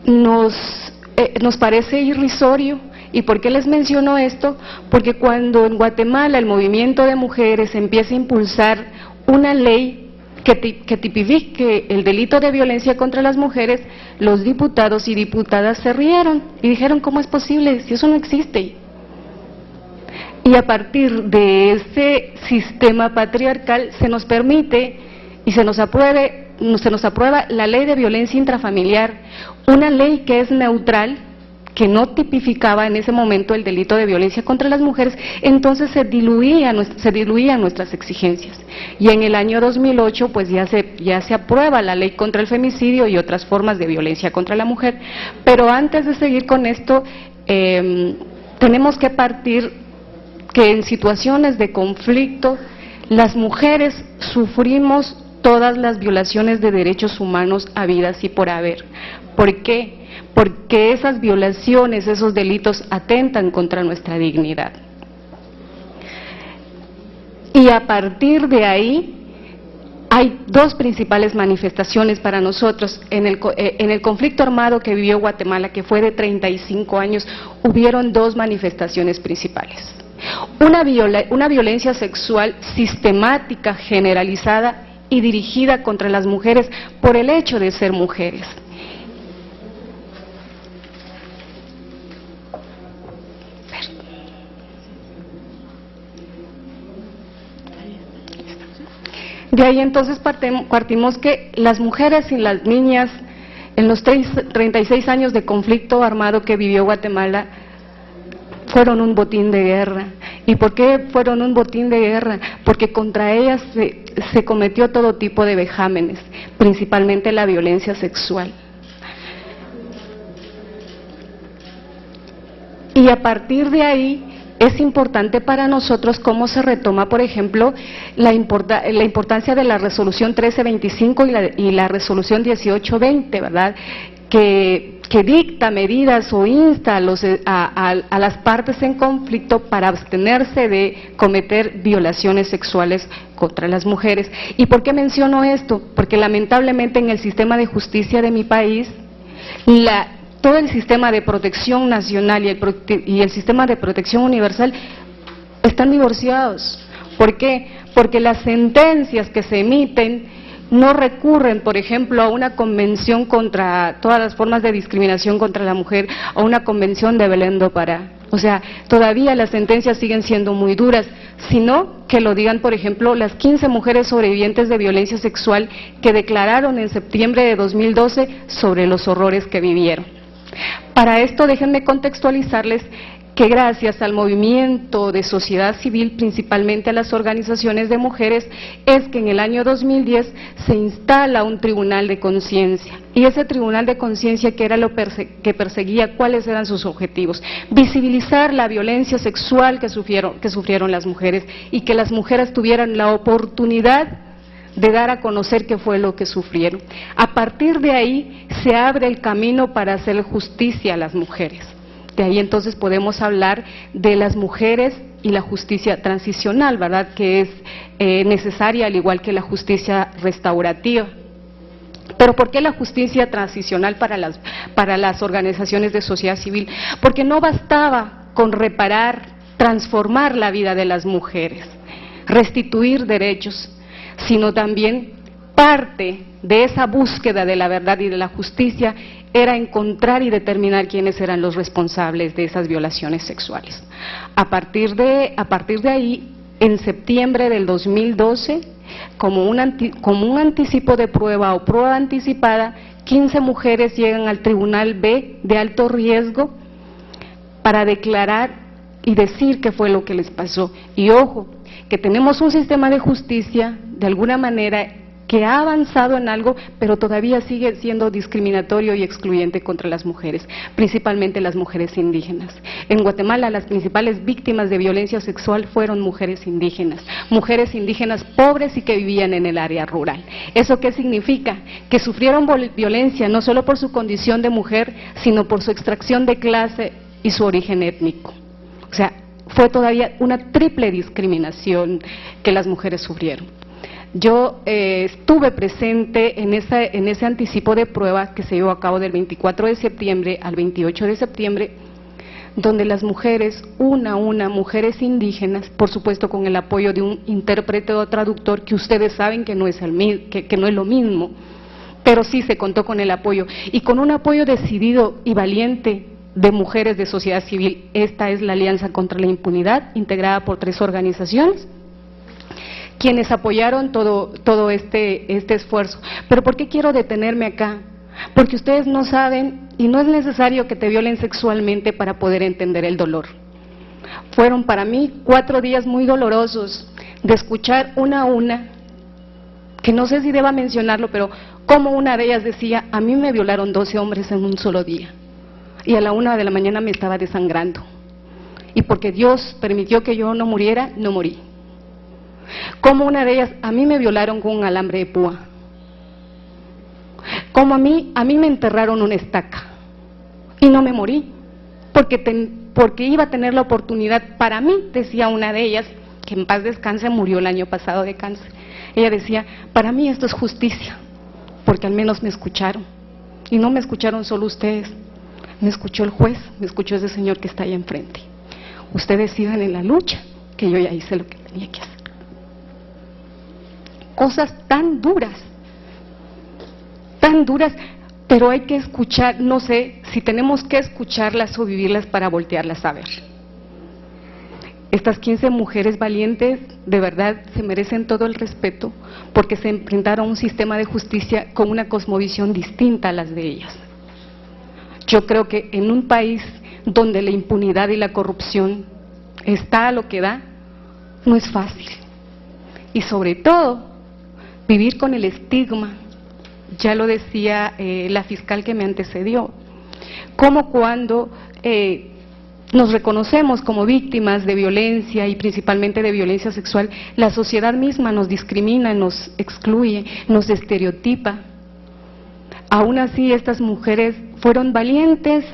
nos parece irrisorio. ¿Y por qué les menciono esto? Porque cuando en Guatemala el movimiento de mujeres empieza a impulsar una ley que tipifique el delito de violencia contra las mujeres, los diputados y diputadas se rieron y dijeron, ¿cómo es posible si eso no existe? Y a partir de ese sistema patriarcal se nos permite y se nos aprueba la ley de violencia intrafamiliar, una ley que es neutral, que no tipificaba en ese momento el delito de violencia contra las mujeres, entonces se diluían nuestras exigencias. Y en el año 2008 pues ya se aprueba la ley contra el femicidio y otras formas de violencia contra la mujer. Pero antes de seguir con esto, tenemos que partir que en situaciones de conflicto las mujeres sufrimos todas las violaciones de derechos humanos habidas y por haber. ¿Por qué? Porque esas violaciones, esos delitos atentan contra nuestra dignidad. Y a partir de ahí hay dos principales manifestaciones para nosotros. En el conflicto armado que vivió Guatemala, que fue de 35 años, hubieron dos manifestaciones principales. Una violencia sexual sistemática, generalizada y dirigida contra las mujeres por el hecho de ser mujeres. De ahí entonces partimos que las mujeres y las niñas en los 36 años de conflicto armado que vivió Guatemala fueron un botín de guerra. ¿Y por qué fueron un botín de guerra? Porque contra ellas se cometió todo tipo de vejámenes, principalmente la violencia sexual. Y a partir de ahí es importante para nosotros cómo se retoma, por ejemplo, la importancia de la resolución 1325 y la resolución 1820, ¿verdad?, que dicta medidas o insta a las partes en conflicto para abstenerse de cometer violaciones sexuales contra las mujeres. ¿Y por qué menciono esto? Porque lamentablemente en el sistema de justicia de mi país, todo el sistema de protección nacional y el sistema de protección universal están divorciados. ¿Por qué? Porque las sentencias que se emiten no recurren, por ejemplo, a una convención contra todas las formas de discriminación contra la mujer, a una convención de Belén do Pará. O sea, todavía las sentencias siguen siendo muy duras, sino que lo digan, por ejemplo, las 15 mujeres sobrevivientes de violencia sexual que declararon en septiembre de 2012 sobre los horrores que vivieron. Para esto déjenme contextualizarles que gracias al movimiento de sociedad civil, principalmente a las organizaciones de mujeres, es que en el año 2010 se instala un tribunal de conciencia. Y ese tribunal de conciencia, que era lo que perseguía, ¿cuáles eran sus objetivos? Visibilizar la violencia sexual que sufrieron las mujeres y que las mujeres tuvieran la oportunidad de dar a conocer qué fue lo que sufrieron. A partir de ahí se abre el camino para hacer justicia a las mujeres. De ahí entonces podemos hablar de las mujeres y la justicia transicional, ¿verdad?, que es necesaria al igual que la justicia restaurativa. Pero ¿por qué la justicia transicional para las organizaciones de sociedad civil? Porque no bastaba con reparar, transformar la vida de las mujeres, restituir derechos, sino también parte de esa búsqueda de la verdad y de la justicia era encontrar y determinar quiénes eran los responsables de esas violaciones sexuales. A partir de ahí, en septiembre del 2012, como un anticipo de prueba o prueba anticipada, 15 mujeres llegan al Tribunal B de alto riesgo para declarar y decir qué fue lo que les pasó. Y ojo, que tenemos un sistema de justicia, de alguna manera, que ha avanzado en algo, pero todavía sigue siendo discriminatorio y excluyente contra las mujeres, principalmente las mujeres indígenas. En Guatemala las principales víctimas de violencia sexual fueron mujeres indígenas pobres y que vivían en el área rural. ¿Eso qué significa? Que sufrieron violencia no solo por su condición de mujer, sino por su extracción de clase y su origen étnico. O sea, fue todavía una triple discriminación que las mujeres sufrieron. Yo estuve presente en ese anticipo de prueba que se llevó a cabo del 24 de septiembre al 28 de septiembre, donde las mujeres, mujeres indígenas, por supuesto con el apoyo de un intérprete o traductor, que ustedes saben que no es lo mismo, pero sí se contó con el apoyo, y con un apoyo decidido y valiente de mujeres de sociedad civil. Esta es la Alianza contra la Impunidad, integrada por 3 organizaciones, quienes apoyaron todo este esfuerzo. Pero ¿por qué quiero detenerme acá? Porque ustedes no saben y no es necesario que te violen sexualmente para poder entender el dolor. Fueron para mí 4 días muy dolorosos de escuchar una a una, que no sé si deba mencionarlo, pero como una de ellas decía: a mí me violaron 12 hombres en un solo día, y a la 1 de la mañana me estaba desangrando, y porque Dios permitió que yo no muriera, no morí. Como una de ellas: a mí me violaron con un alambre de púa. Como a mí me enterraron una estaca, y no me morí, porque iba a tener la oportunidad. Para mí, decía una de ellas, que en paz descanse, murió el año pasado de cáncer, ella decía: para mí esto es justicia, porque al menos me escucharon, y no me escucharon solo ustedes, me escuchó el juez, me escuchó ese señor que está ahí enfrente. Ustedes sigan en la lucha, que yo ya hice lo que tenía que hacer. Cosas tan duras, pero hay que escuchar. No sé si tenemos que escucharlas o vivirlas para voltearlas a ver. Estas 15 mujeres valientes de verdad se merecen todo el respeto, porque se enfrentaron a un sistema de justicia con una cosmovisión distinta a las de ellas. Yo creo que en un país donde la impunidad y la corrupción está a lo que da, no es fácil. Y sobre todo, vivir con el estigma. Ya lo decía la fiscal que me antecedió, como cuando nos reconocemos como víctimas de violencia, y principalmente de violencia sexual, la sociedad misma nos discrimina, nos excluye, nos estereotipa. Aún así, estas mujeres fueron valientes,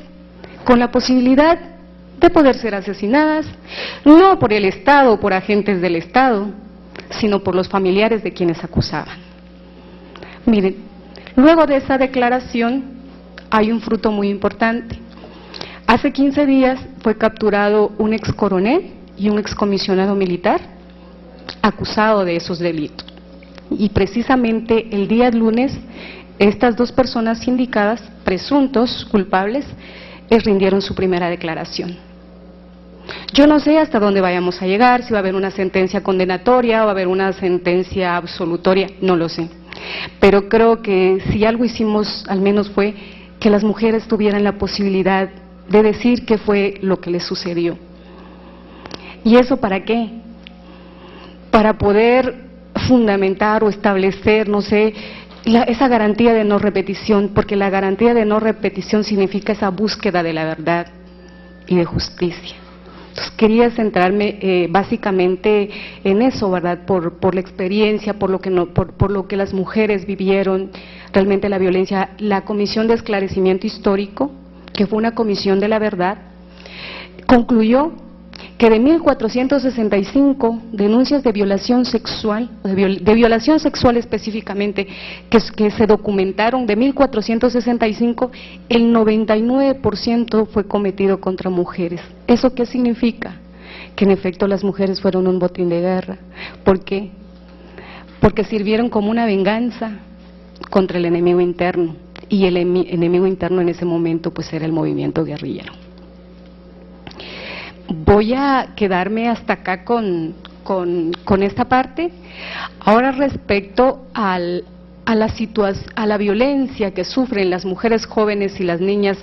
con la posibilidad de poder ser asesinadas, no por el Estado o por agentes del Estado, sino por los familiares de quienes acusaban. Miren, luego de esa declaración hay un fruto muy importante. Hace 15 días fue capturado un ex coronel y un excomisionado militar acusado de esos delitos. Y precisamente el día lunes, estas 2 personas sindicadas, presuntos culpables, les rindieron su primera declaración. Yo no sé hasta dónde vayamos a llegar, si va a haber una sentencia condenatoria o va a haber una sentencia absolutoria, no lo sé. Pero creo que si algo hicimos, al menos fue que las mujeres tuvieran la posibilidad de decir qué fue lo que les sucedió. ¿Y eso para qué? Para poder fundamentar o establecer, no sé, esa garantía de no repetición, porque la garantía de no repetición significa esa búsqueda de la verdad y de justicia. Entonces quería centrarme básicamente en eso, ¿verdad? Por la experiencia, por lo que las mujeres vivieron, realmente la violencia. La Comisión de Esclarecimiento Histórico, que fue una comisión de la verdad, concluyó que de 1.465 denuncias de violación sexual, de violación sexual específicamente, que se documentaron, de 1.465, el 99% fue cometido contra mujeres. ¿Eso qué significa? Que en efecto las mujeres fueron un botín de guerra. ¿Por qué? Porque sirvieron como una venganza contra el enemigo interno, y el enemigo interno en ese momento pues era el movimiento guerrillero. Voy a quedarme hasta acá con esta parte. Ahora, respecto a la violencia que sufren las mujeres jóvenes y las niñas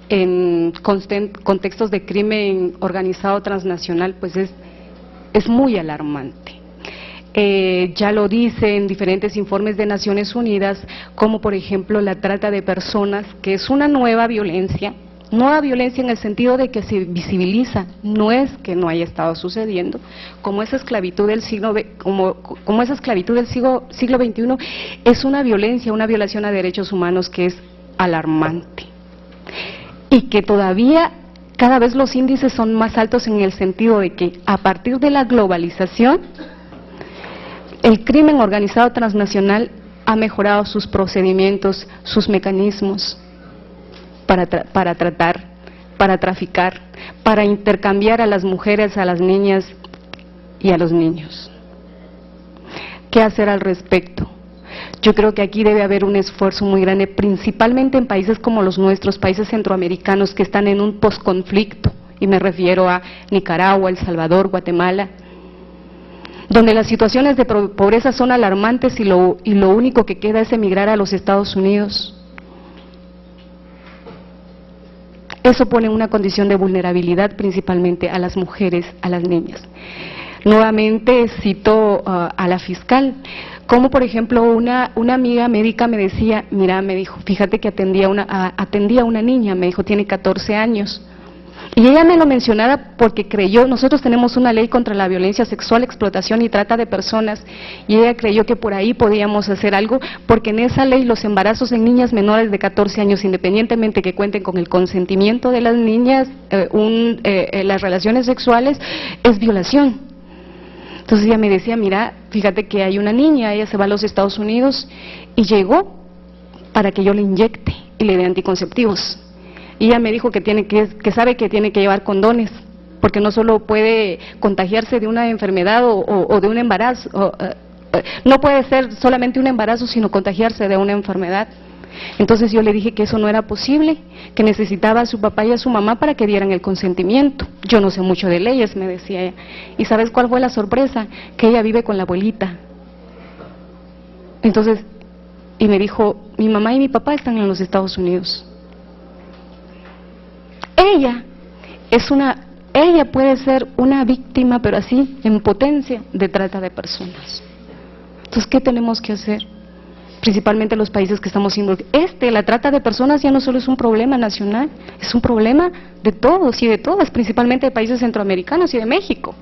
en contextos de crimen organizado transnacional, pues es muy alarmante. Ya lo dicen diferentes informes de Naciones Unidas, como por ejemplo la trata de personas, que es una nueva violencia en el sentido de que se visibiliza, no es que no haya estado sucediendo, como esa esclavitud del siglo XXI, es una violencia, una violación a derechos humanos que es alarmante, y que todavía cada vez los índices son más altos en el sentido de que a partir de la globalización, el crimen organizado transnacional ha mejorado sus procedimientos, sus mecanismos para tratar, para traficar, para intercambiar a las mujeres, a las niñas y a los niños. ¿Qué hacer al respecto? Yo creo que aquí debe haber un esfuerzo muy grande, principalmente en países como los nuestros, países centroamericanos que están en un posconflicto, y me refiero a Nicaragua, El Salvador, Guatemala, donde las situaciones de pobreza son alarmantes y lo único que queda es emigrar a los Estados Unidos. eso pone una condición de vulnerabilidad principalmente a las mujeres, a las niñas. Nuevamente cito a la fiscal, como por ejemplo una amiga médica me decía, mira, me dijo, fíjate que atendía a una niña, me dijo, tiene 14 años. Y ella me lo mencionaba porque creyó, nosotros tenemos una ley contra la violencia sexual, explotación y trata de personas, y ella creyó que por ahí podíamos hacer algo, porque en esa ley los embarazos en niñas menores de 14 años, independientemente que cuenten con el consentimiento de las niñas, las relaciones sexuales, es violación. Entonces ella me decía, mira, fíjate que hay una niña, ella se va a los Estados Unidos y llegó para que yo le inyecte y le dé anticonceptivos. Y ella me dijo que sabe que tiene que llevar condones, porque no solo puede contagiarse de una enfermedad o de un embarazo, no puede ser solamente un embarazo, sino contagiarse de una enfermedad. Entonces yo le dije que eso no era posible, que necesitaba a su papá y a su mamá para que dieran el consentimiento. Yo no sé mucho de leyes, me decía ella. ¿Y sabes cuál fue la sorpresa? Que ella vive con la abuelita. Entonces, y me dijo, mi mamá y mi papá están en los Estados Unidos. Ella puede ser una víctima, pero así, en potencia, de trata de personas. Entonces, ¿qué tenemos que hacer? Principalmente los países que estamos involucrados. La trata de personas ya no solo es un problema nacional, es un problema de todos y de todas, principalmente de países centroamericanos y de México.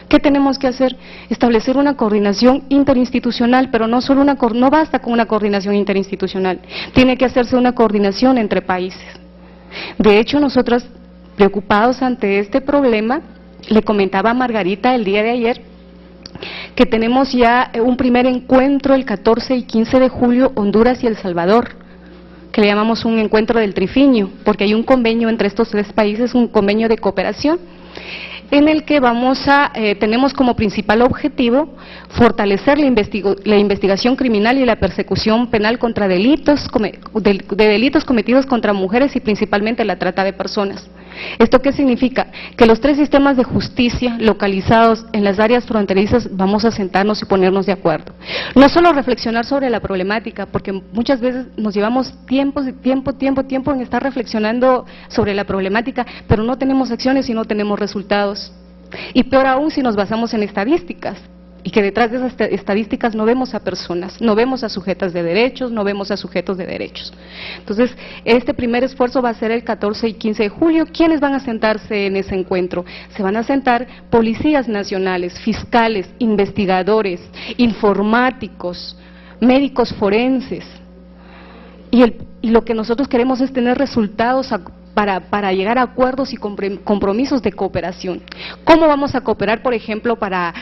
¿Qué tenemos que hacer? Establecer una coordinación interinstitucional, pero no basta con una coordinación interinstitucional, tiene que hacerse una coordinación entre países. De hecho, nosotros, preocupados ante este problema, le comentaba a Margarita el día de ayer que tenemos ya un primer encuentro el 14 y 15 de julio, Honduras y El Salvador, que le llamamos un encuentro del trifinio, porque hay un convenio entre estos tres países, un convenio de cooperación, en el que tenemos como principal objetivo fortalecer la investigación criminal y la persecución penal contra delitos cometidos contra mujeres y principalmente la trata de personas. ¿Esto qué significa? Que los tres sistemas de justicia localizados en las áreas fronterizas vamos a sentarnos y ponernos de acuerdo. No solo reflexionar sobre la problemática, porque muchas veces nos llevamos tiempo en estar reflexionando sobre la problemática, pero no tenemos acciones y no tenemos resultados. Y peor aún si nos basamos en estadísticas, y que detrás de esas estadísticas no vemos a personas, no vemos a sujetas de derechos, no vemos a sujetos de derechos. Entonces, este primer esfuerzo va a ser el 14 y 15 de julio. ¿Quiénes van a sentarse en ese encuentro? Se van a sentar policías nacionales, fiscales, investigadores, informáticos, médicos forenses. Y lo que nosotros queremos es tener resultados para llegar a acuerdos y compromisos de cooperación. ¿Cómo vamos a cooperar, por ejemplo, para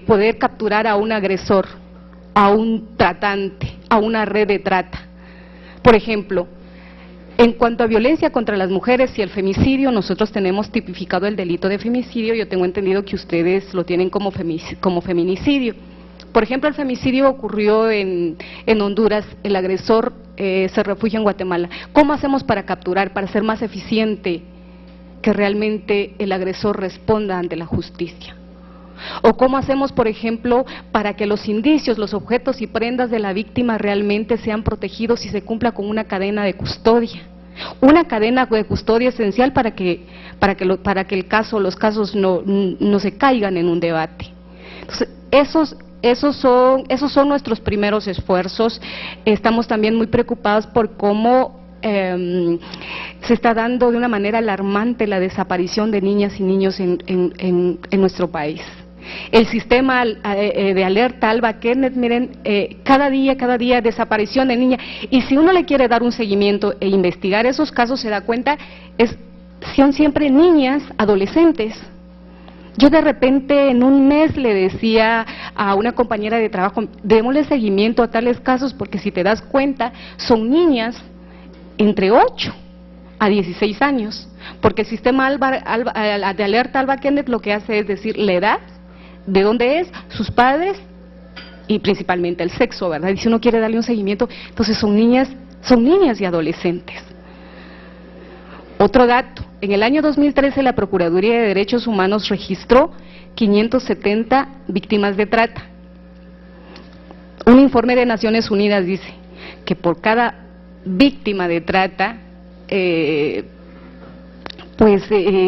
poder capturar a un agresor, a un tratante, a una red de trata? Por ejemplo, en cuanto a violencia contra las mujeres y el femicidio, nosotros tenemos tipificado el delito de femicidio. Yo tengo entendido que ustedes lo tienen como feminicidio. Por ejemplo, el femicidio ocurrió en Honduras, el agresor se refugia en Guatemala. ¿Cómo hacemos para capturar, para ser más eficiente, que realmente el agresor responda ante la justicia? ¿O cómo hacemos, por ejemplo, para que los indicios, los objetos y prendas de la víctima realmente sean protegidos y se cumpla con una cadena de custodia? Una cadena de custodia esencial para que los casos no se caigan en un debate. Entonces, esos son nuestros primeros esfuerzos. Estamos también muy preocupados por cómo se está dando de una manera alarmante la desaparición de niñas y niños en nuestro país. El sistema de alerta Alba Kenneth, miren, cada día desaparición de niña, y si uno le quiere dar un seguimiento e investigar esos casos, se da cuenta, son siempre niñas, adolescentes. Yo de repente en un mes le decía a una compañera de trabajo, démosle seguimiento a tales casos, porque si te das cuenta, son niñas entre 8 a 16 años, porque el sistema de alerta Alba Kenneth lo que hace es decir la edad, de dónde es, sus padres y principalmente el sexo, ¿verdad? Y si uno quiere darle un seguimiento, entonces son niñas y adolescentes. Otro dato, en el año 2013 la Procuraduría de Derechos Humanos registró 570 víctimas de trata. Un informe de Naciones Unidas dice que por cada víctima de trata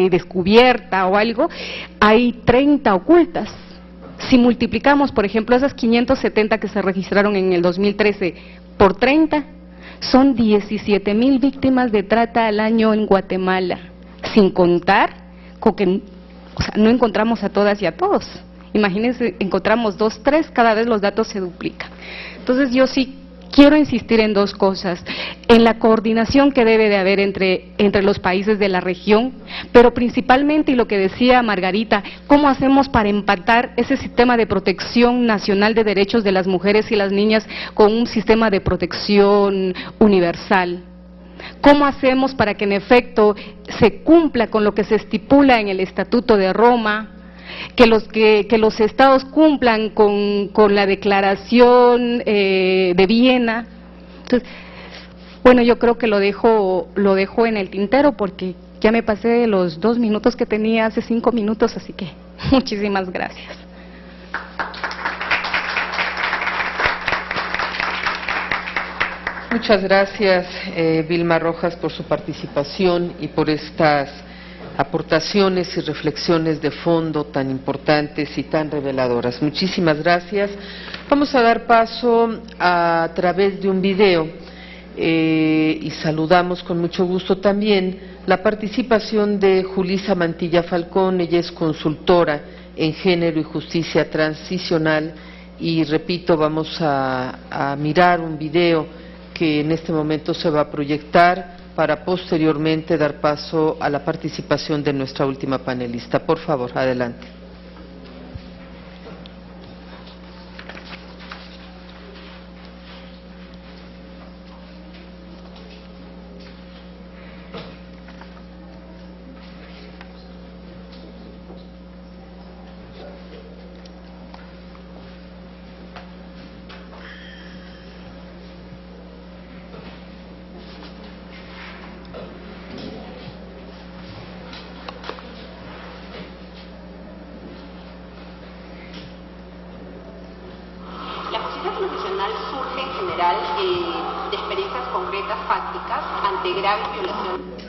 descubierta o algo, hay 30 ocultas. Si multiplicamos, por ejemplo, esas 570 que se registraron en el 2013 por 30, son 17,000 víctimas de trata al año en Guatemala, sin contar con que no encontramos a todas y a todos. Imagínense, encontramos 2, 3, cada vez los datos se duplican. Entonces yo sí quiero insistir en dos cosas: en la coordinación que debe de haber entre los países de la región, pero principalmente, y lo que decía Margarita, ¿cómo hacemos para empatar ese sistema de protección nacional de derechos de las mujeres y las niñas con un sistema de protección universal? ¿Cómo hacemos para que en efecto se cumpla con lo que se estipula en el Estatuto de Roma? Que los estados cumplan con la Declaración de Viena. Entonces, bueno, yo creo que lo dejo en el tintero porque ya me pasé los 2 minutos que tenía hace 5 minutos, así que muchísimas gracias.
Muchas gracias, Vilma Rojas, por su participación y por estas aportaciones y reflexiones de fondo tan importantes y tan reveladoras. Muchísimas gracias. Vamos a dar paso a través de un video y saludamos con mucho gusto también la participación de Julisa Mantilla Falcón. Ella es consultora en género y justicia transicional y, repito, vamos a mirar un video que en este momento se va a proyectar para posteriormente dar paso a la participación de nuestra última panelista. Por favor, adelante.
Profesional surge en general de experiencias concretas, fácticas, ante graves violaciones.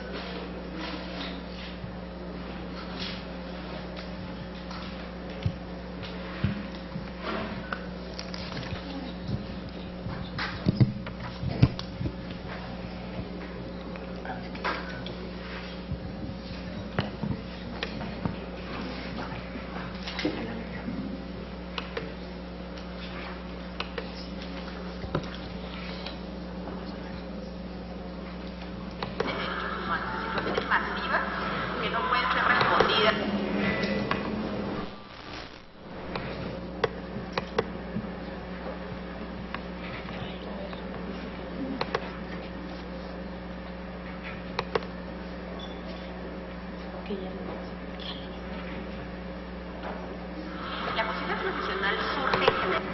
La justicia profesional surge en general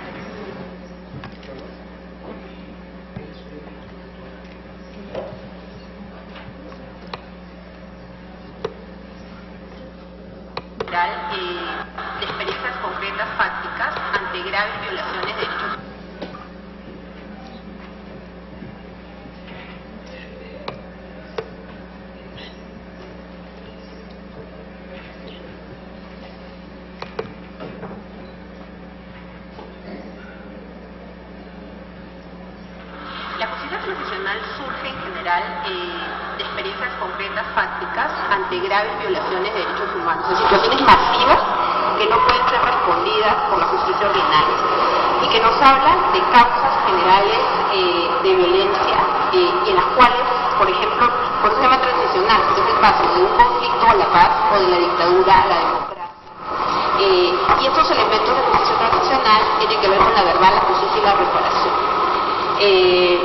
de experiencias concretas, fácticas, ante graves violaciones de derechos. La justicia profesional surge en general de experiencias concretas, fácticas, ante graves violaciones de derechos humanos, en situaciones masivas que no pueden ser respondidas por la justicia ordinaria y que nos hablan de causas generales de violencia y en las cuales, por ejemplo, por un sistema transicional, que es el paso de un conflicto a la paz o de la dictadura a la democracia. Y estos elementos de justicia transicional tienen que ver con la verdad, la justicia y la reparación.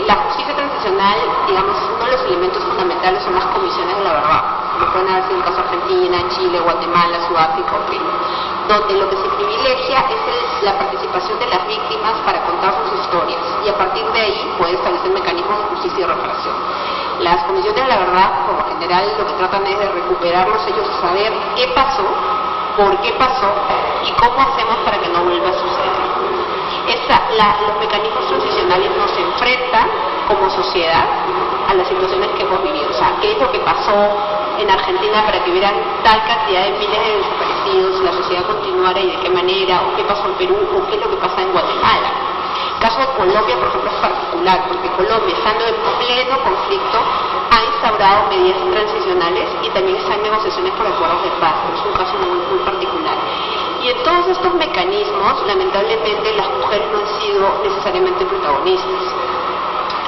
La justicia transicional, digamos, uno de los elementos fundamentales son las comisiones de la verdad, como pueden haber sido en el caso de Argentina, Chile, Guatemala, Sudáfrica, donde lo que se privilegia es la participación de las víctimas para contar sus historias y a partir de ahí puede establecer mecanismos de justicia y reparación. Las comisiones de la verdad, por lo general, lo que tratan es de recuperar los hechos y saber qué pasó, por qué pasó y cómo hacemos para que no vuelva a suceder. Los mecanismos transicionales nos enfrentan como sociedad a las situaciones que hemos vivido. O sea, ¿qué es lo que pasó en Argentina para que hubieran tal cantidad de miles de desaparecidos, la sociedad continuara y de qué manera? ¿O qué pasó en Perú? ¿O qué es lo que pasa en Guatemala? El caso de Colombia, por ejemplo, es particular, porque Colombia, estando en pleno conflicto, ha instaurado medidas transicionales y también está en negociaciones por acuerdos de paz. Es un caso muy, muy particular. Y en todos estos mecanismos, lamentablemente, las mujeres no han sido necesariamente protagonistas.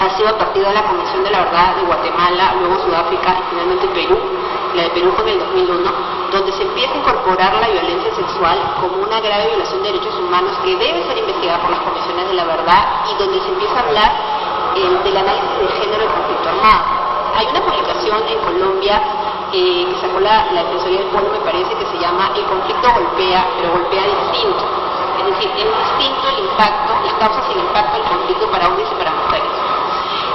Ha sido a partir de la Convención de la Verdad de Guatemala, luego Sudáfrica y finalmente Perú. La de Perú fue en el 2001, donde se empieza a incorporar la violencia sexual como una grave violación de derechos humanos que debe ser investigada por las comisiones de la verdad y donde se empieza a hablar del análisis de género del conflicto armado. Hay una publicación en Colombia que sacó la Defensoría del Pueblo, me parece, que se llama El conflicto golpea, pero golpea distinto. Es decir, es distinto el impacto, las causas y el impacto del conflicto para hombres y para mujeres.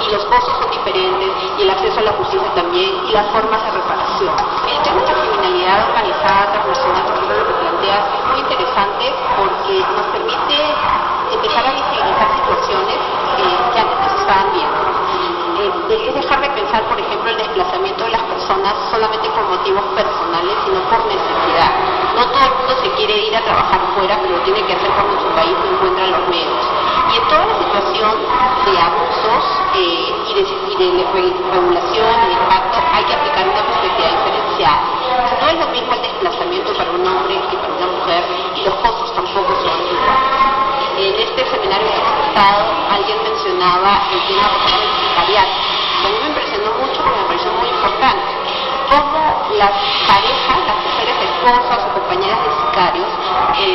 Y los costos son diferentes, y el acceso a la justicia también, y las formas de reparación. El tema de la criminalidad organizada transnacional, por ejemplo, lo que planteas, es muy interesante porque nos permite empezar a visibilizar situaciones que antes no se estaban viendo. Es dejar de pensar, por ejemplo, el desplazamiento de las personas solamente por motivos personales, sino por necesidad. No todo el mundo se quiere ir a trabajar fuera, pero lo tiene que hacer cuando su país no encuentra los medios. Y en toda la situación de abusos y de regulación y de impacto hay que aplicar una perspectiva diferenciada. No es lo mismo el desplazamiento para un hombre que para una mujer, y los costos tampoco son iguales. En este seminario que hemos estado, alguien mencionaba el tema del sicariato. A mí me impresionó mucho porque me pareció muy importante. Cómo las parejas, las mujeres esposas o compañeras de sicarios,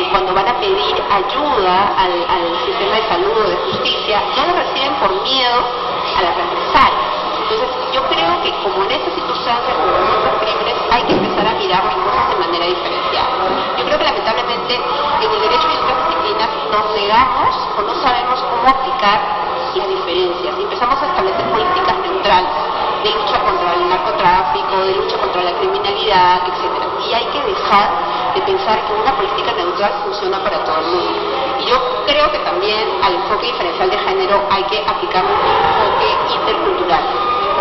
cuando van a pedir ayuda al sistema de salud o de justicia, no lo reciben por miedo a las represalias. Entonces, yo creo que como en estas circunstancias, como en otros crímenes, hay que empezar a mirar las cosas de manera diferenciada. Yo creo que lamentablemente en el derecho y en otras disciplinas nos negamos o no sabemos cómo aplicar las diferencias. Y empezamos a establecer políticas neutrales de lucha contra el narcotráfico, de lucha contra la criminalidad, etc. Y hay que dejar de pensar que una política neutral funciona para todo el mundo. Y yo creo que también al enfoque diferencial de género hay que aplicar un enfoque intercultural.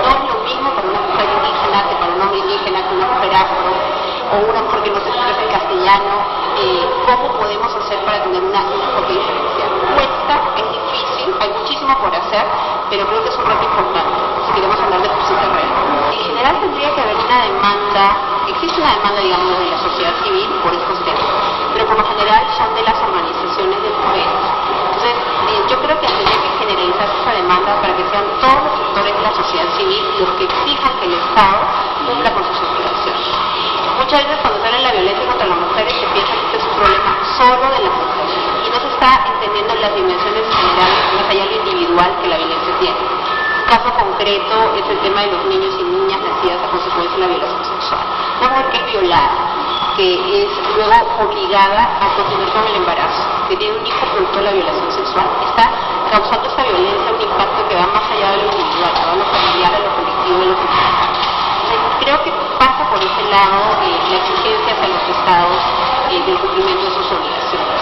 No es lo mismo para una mujer indígena que para un hombre indígena, que una mujer afro, o una mujer que no se expresa en castellano. ¿Cómo podemos hacer para tener un enfoque diferencial? Cuesta, es difícil, hay muchísimo por hacer, pero creo que es un reto importante si queremos hablar de justicia real. En general tendría que haber una demanda, existe una demanda, digamos, de la sociedad civil por estos temas, pero por lo general son de las organizaciones de mujeres. Entonces, yo creo que tendría que generalizarse esa demanda para que sean todos los sectores de la sociedad civil los que exijan que el Estado cumpla con sus obligaciones. Muchas veces cuando se habla de la violencia contra las mujeres se piensa que este es un problema solo de las mujeres y no se está entendiendo las dimensiones generales más allá de lo individual que la violencia tiene. Un caso concreto es el tema de los niños y niñas nacidas a consecuencia de la violación sexual. Una mujer que es violada, que es luego obligada a continuar con el embarazo, que tiene un hijo producto de la violación sexual, está causando esta violencia un impacto que va más allá de lo individual, que va a lo familiar, a lo colectivo, a lo comunitario. Creo que pasa por ese lado la exigencia hacia los estados del cumplimiento de sus obligaciones.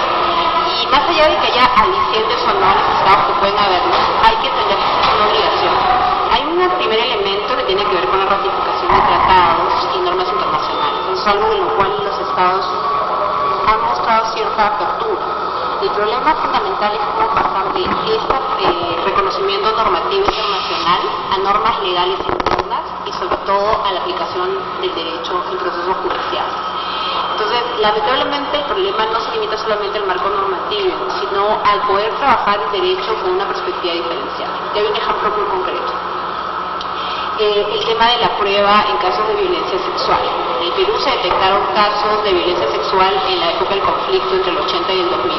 Y más allá de que haya alicientes o no a los estados que pueden haberlo, hay que entender que es una obligación. Hay un primer elemento que tiene que ver con la ratificación de tratados y normas internacionales. Es algo en lo cual los estados han mostrado cierta apertura. El problema fundamental es cómo pasar de este reconocimiento normativo internacional a normas legales internas y sobre todo a la aplicación del derecho en procesos judiciales. Entonces, lamentablemente el problema no se limita solamente al marco normativo, sino al poder trabajar el derecho con una perspectiva diferenciada. Y hay un ejemplo muy concreto. El tema de la prueba en casos de violencia sexual. En el Perú se detectaron casos de violencia sexual en la época del conflicto entre el 80 y el 2000,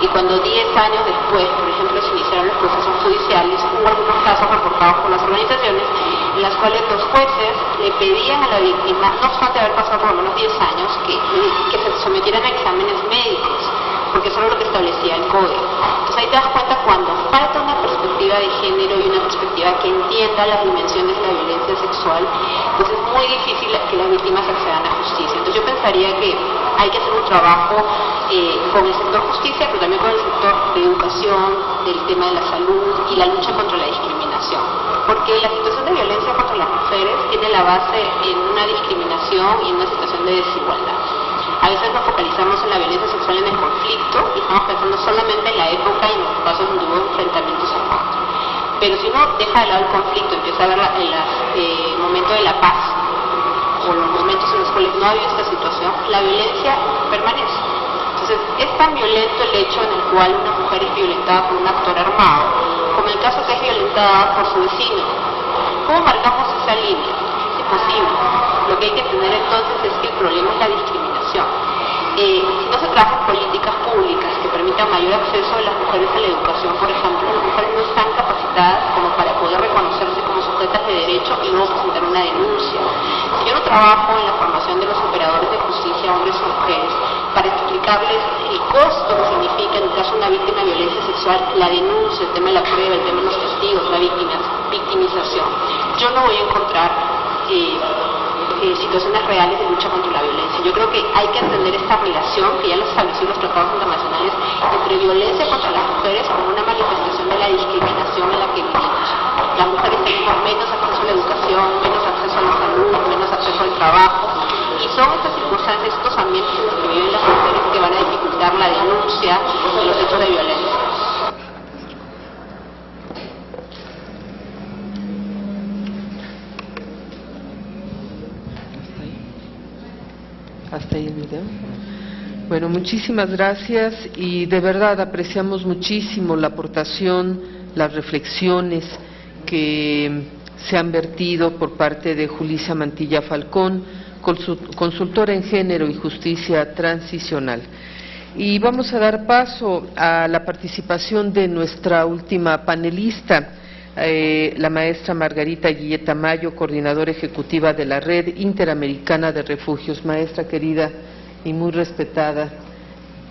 y cuando 10 años después, por ejemplo, se iniciaron los procesos judiciales, hubo algunos casos reportados por las organizaciones en las cuales los jueces le pedían a la víctima, no obstante haber pasado por lo menos 10 años, que se sometieran a exámenes médicos, porque eso era lo que establecía el código. Entonces ahí te das cuenta cuando falta una perspectiva de género y una perspectiva que entienda las dimensiones de la violencia sexual, pues es muy difícil que las víctimas accedan a justicia. Entonces yo pensaría que hay que hacer un trabajo con el sector justicia, pero también con el sector de educación, del tema de la salud y la lucha contra la discriminación. Porque la situación de violencia contra las mujeres tiene la base en una discriminación y en una situación de desigualdad. A veces nos focalizamos en la violencia sexual en el conflicto y estamos pensando solamente en la época y en los casos donde hubo enfrentamientos armados. Pero si uno deja de lado el conflicto y empieza a ver el momento de la paz o los momentos en los cuales no ha habido esta situación, la violencia permanece. Entonces, es tan violento el hecho en el cual una mujer es violentada por un actor armado, como el caso que es violentada por su vecino. ¿Cómo marcamos esa línea? Es imposible. Lo que hay que entender entonces es que el problema es la discriminación. Si no se trabajan políticas públicas que permitan mayor acceso de las mujeres a la educación, por ejemplo, las mujeres no están capacitadas como para poder reconocerse como sujetas de derecho y luego presentar una denuncia. Si yo no trabajo en la formación de los operadores de justicia, hombres o mujeres, para explicarles el costo que significa en el caso de una víctima de violencia sexual, la denuncia, el tema de la prueba, el tema de los testigos, la victimización, yo no voy a encontrar situaciones reales de lucha contra la violencia. Yo creo que hay que entender esta relación que ya lo establecieron los tratados internacionales entre violencia contra las mujeres como una manifestación de la discriminación en la que vivimos. Las mujeres tenemos menos acceso a la educación, menos acceso a la salud, menos acceso al trabajo, y son estas circunstancias, estos ambientes en los que viven las mujeres que van a dificultar la denuncia de los hechos de violencia.
Hasta ahí el video. Bueno, muchísimas gracias y de verdad apreciamos muchísimo la aportación, las reflexiones que se han vertido por parte de Julissa Mantilla Falcón, consultora en género y justicia transicional. Y vamos a dar paso a la participación de nuestra última panelista, la maestra Margarita Guillé Tamayo, coordinadora ejecutiva de la Red Interamericana de Refugios. Maestra querida y muy respetada,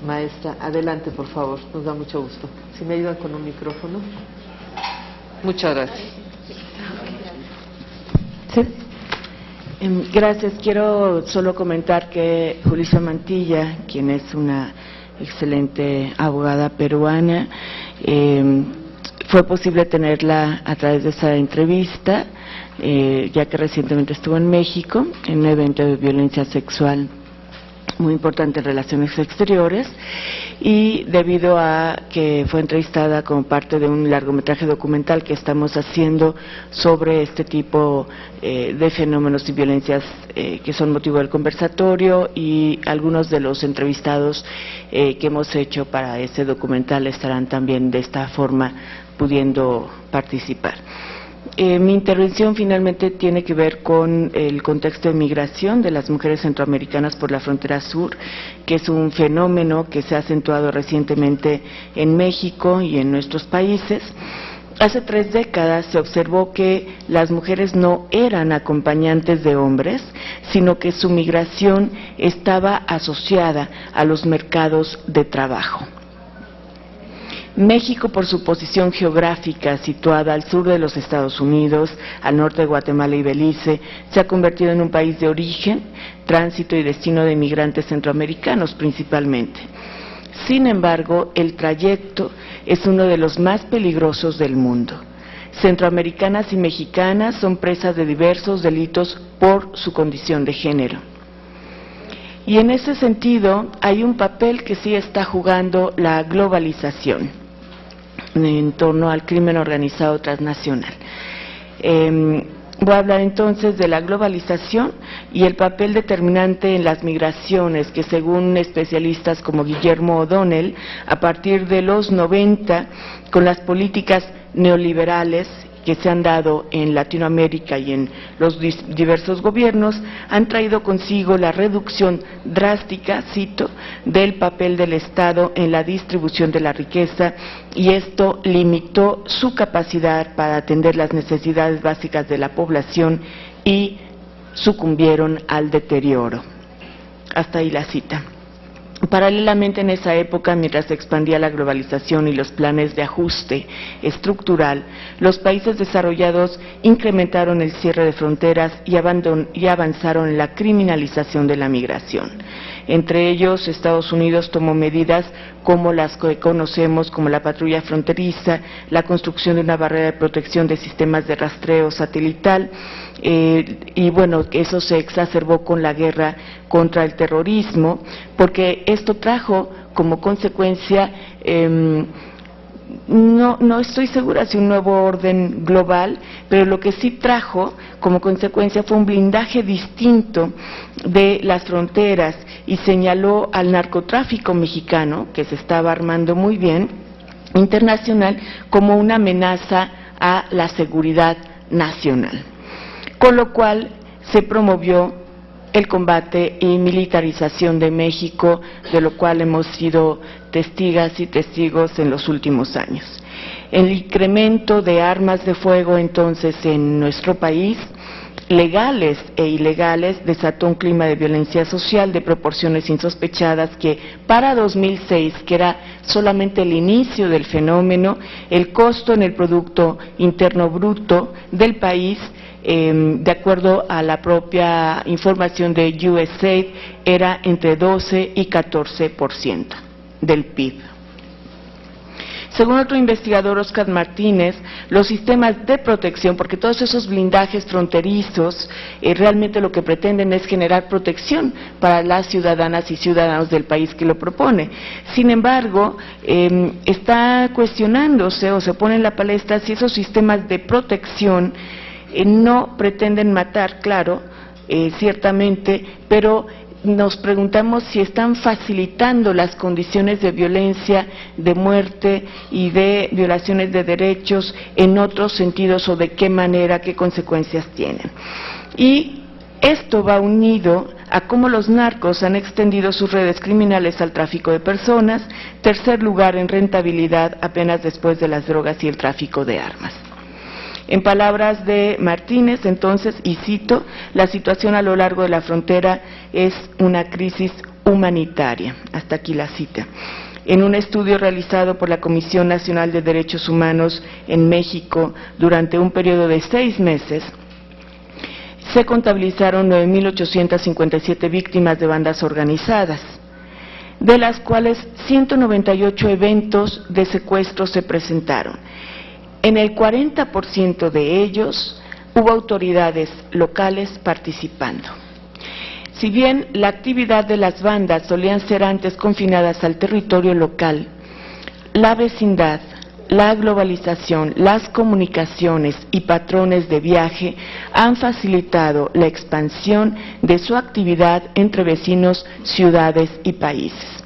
maestra, adelante por favor, nos da mucho gusto. Si me ayudan con un micrófono. Muchas gracias.
¿Sí? Gracias. Quiero solo comentar que Julissa Mantilla, quien es una excelente abogada peruana, fue posible tenerla a través de esa entrevista, ya que recientemente estuvo en México en un evento de violencia sexual muy importante en relaciones exteriores, y debido a que fue entrevistada como parte de un largometraje documental que estamos haciendo sobre este tipo de fenómenos y violencias que son motivo del conversatorio, y algunos de los entrevistados que hemos hecho para ese documental estarán también de esta forma pudiendo participar. Mi intervención finalmente tiene que ver con el contexto de migración de las mujeres centroamericanas por la frontera sur, que es un fenómeno que se ha acentuado recientemente en México y en nuestros países. Hace 3 décadas se observó que las mujeres no eran acompañantes de hombres, sino que su migración estaba asociada a los mercados de trabajo. México, por su posición geográfica situada al sur de los Estados Unidos, al norte de Guatemala y Belice, se ha convertido en un país de origen, tránsito y destino de migrantes centroamericanos principalmente. Sin embargo, el trayecto es uno de los más peligrosos del mundo. Centroamericanas y mexicanas son presas de diversos delitos por su condición de género. Y en ese sentido, hay un papel que sí está jugando la globalización en torno al crimen organizado transnacional. Voy a hablar entonces de la globalización y el papel determinante en las migraciones que, según especialistas como Guillermo O'Donnell, a partir de los 90, con las políticas neoliberales que se han dado en Latinoamérica y en los diversos gobiernos, han traído consigo la reducción drástica, cito, del papel del Estado en la distribución de la riqueza, y esto limitó su capacidad para atender las necesidades básicas de la población y sucumbieron al deterioro. Hasta ahí la cita. Paralelamente, en esa época, mientras se expandía la globalización y los planes de ajuste estructural, los países desarrollados incrementaron el cierre de fronteras y avanzaron en la criminalización de la migración. Entre ellos, Estados Unidos tomó medidas como las que conocemos como la patrulla fronteriza, la construcción de una barrera de protección de sistemas de rastreo satelital, y bueno, eso se exacerbó con la guerra contra el terrorismo, porque esto trajo como consecuencia, no estoy segura si un nuevo orden global, pero lo que sí trajo como consecuencia fue un blindaje distinto de las fronteras, y señaló al narcotráfico mexicano, que se estaba armando muy bien, internacional, como una amenaza a la seguridad nacional. Con lo cual se promovió el combate y militarización de México, de lo cual hemos sido testigas y testigos en los últimos años. El incremento de armas de fuego entonces en nuestro país, legales e ilegales, desató un clima de violencia social de proporciones insospechadas que para 2006, que era solamente el inicio del fenómeno, el costo en el Producto Interno Bruto del país, de acuerdo a la propia información de USAID, era entre 12 y 14% del PIB. Según otro investigador, Oscar Martínez, los sistemas de protección, porque todos esos blindajes fronterizos realmente lo que pretenden es generar protección para las ciudadanas y ciudadanos del país que lo propone. Sin embargo, está cuestionándose o se pone en la palestra si esos sistemas de protección no pretenden matar, claro, ciertamente, pero nos preguntamos si están facilitando las condiciones de violencia, de muerte y de violaciones de derechos en otros sentidos, o de qué manera, qué consecuencias tienen. Y esto va unido a cómo los narcos han extendido sus redes criminales al tráfico de personas, tercer lugar en rentabilidad apenas después de las drogas y el tráfico de armas. En palabras de Martínez, entonces, y cito, la situación a lo largo de la frontera es una crisis humanitaria. Hasta aquí la cita. En un estudio realizado por la Comisión Nacional de Derechos Humanos en México durante un periodo de 6 meses, se contabilizaron 9.857 víctimas de bandas organizadas, de las cuales 198 eventos de secuestro se presentaron. En el 40% de ellos hubo autoridades locales participando. Si bien la actividad de las bandas solían ser antes confinadas al territorio local, la vecindad, la globalización, las comunicaciones y patrones de viaje han facilitado la expansión de su actividad entre vecinos, ciudades y países.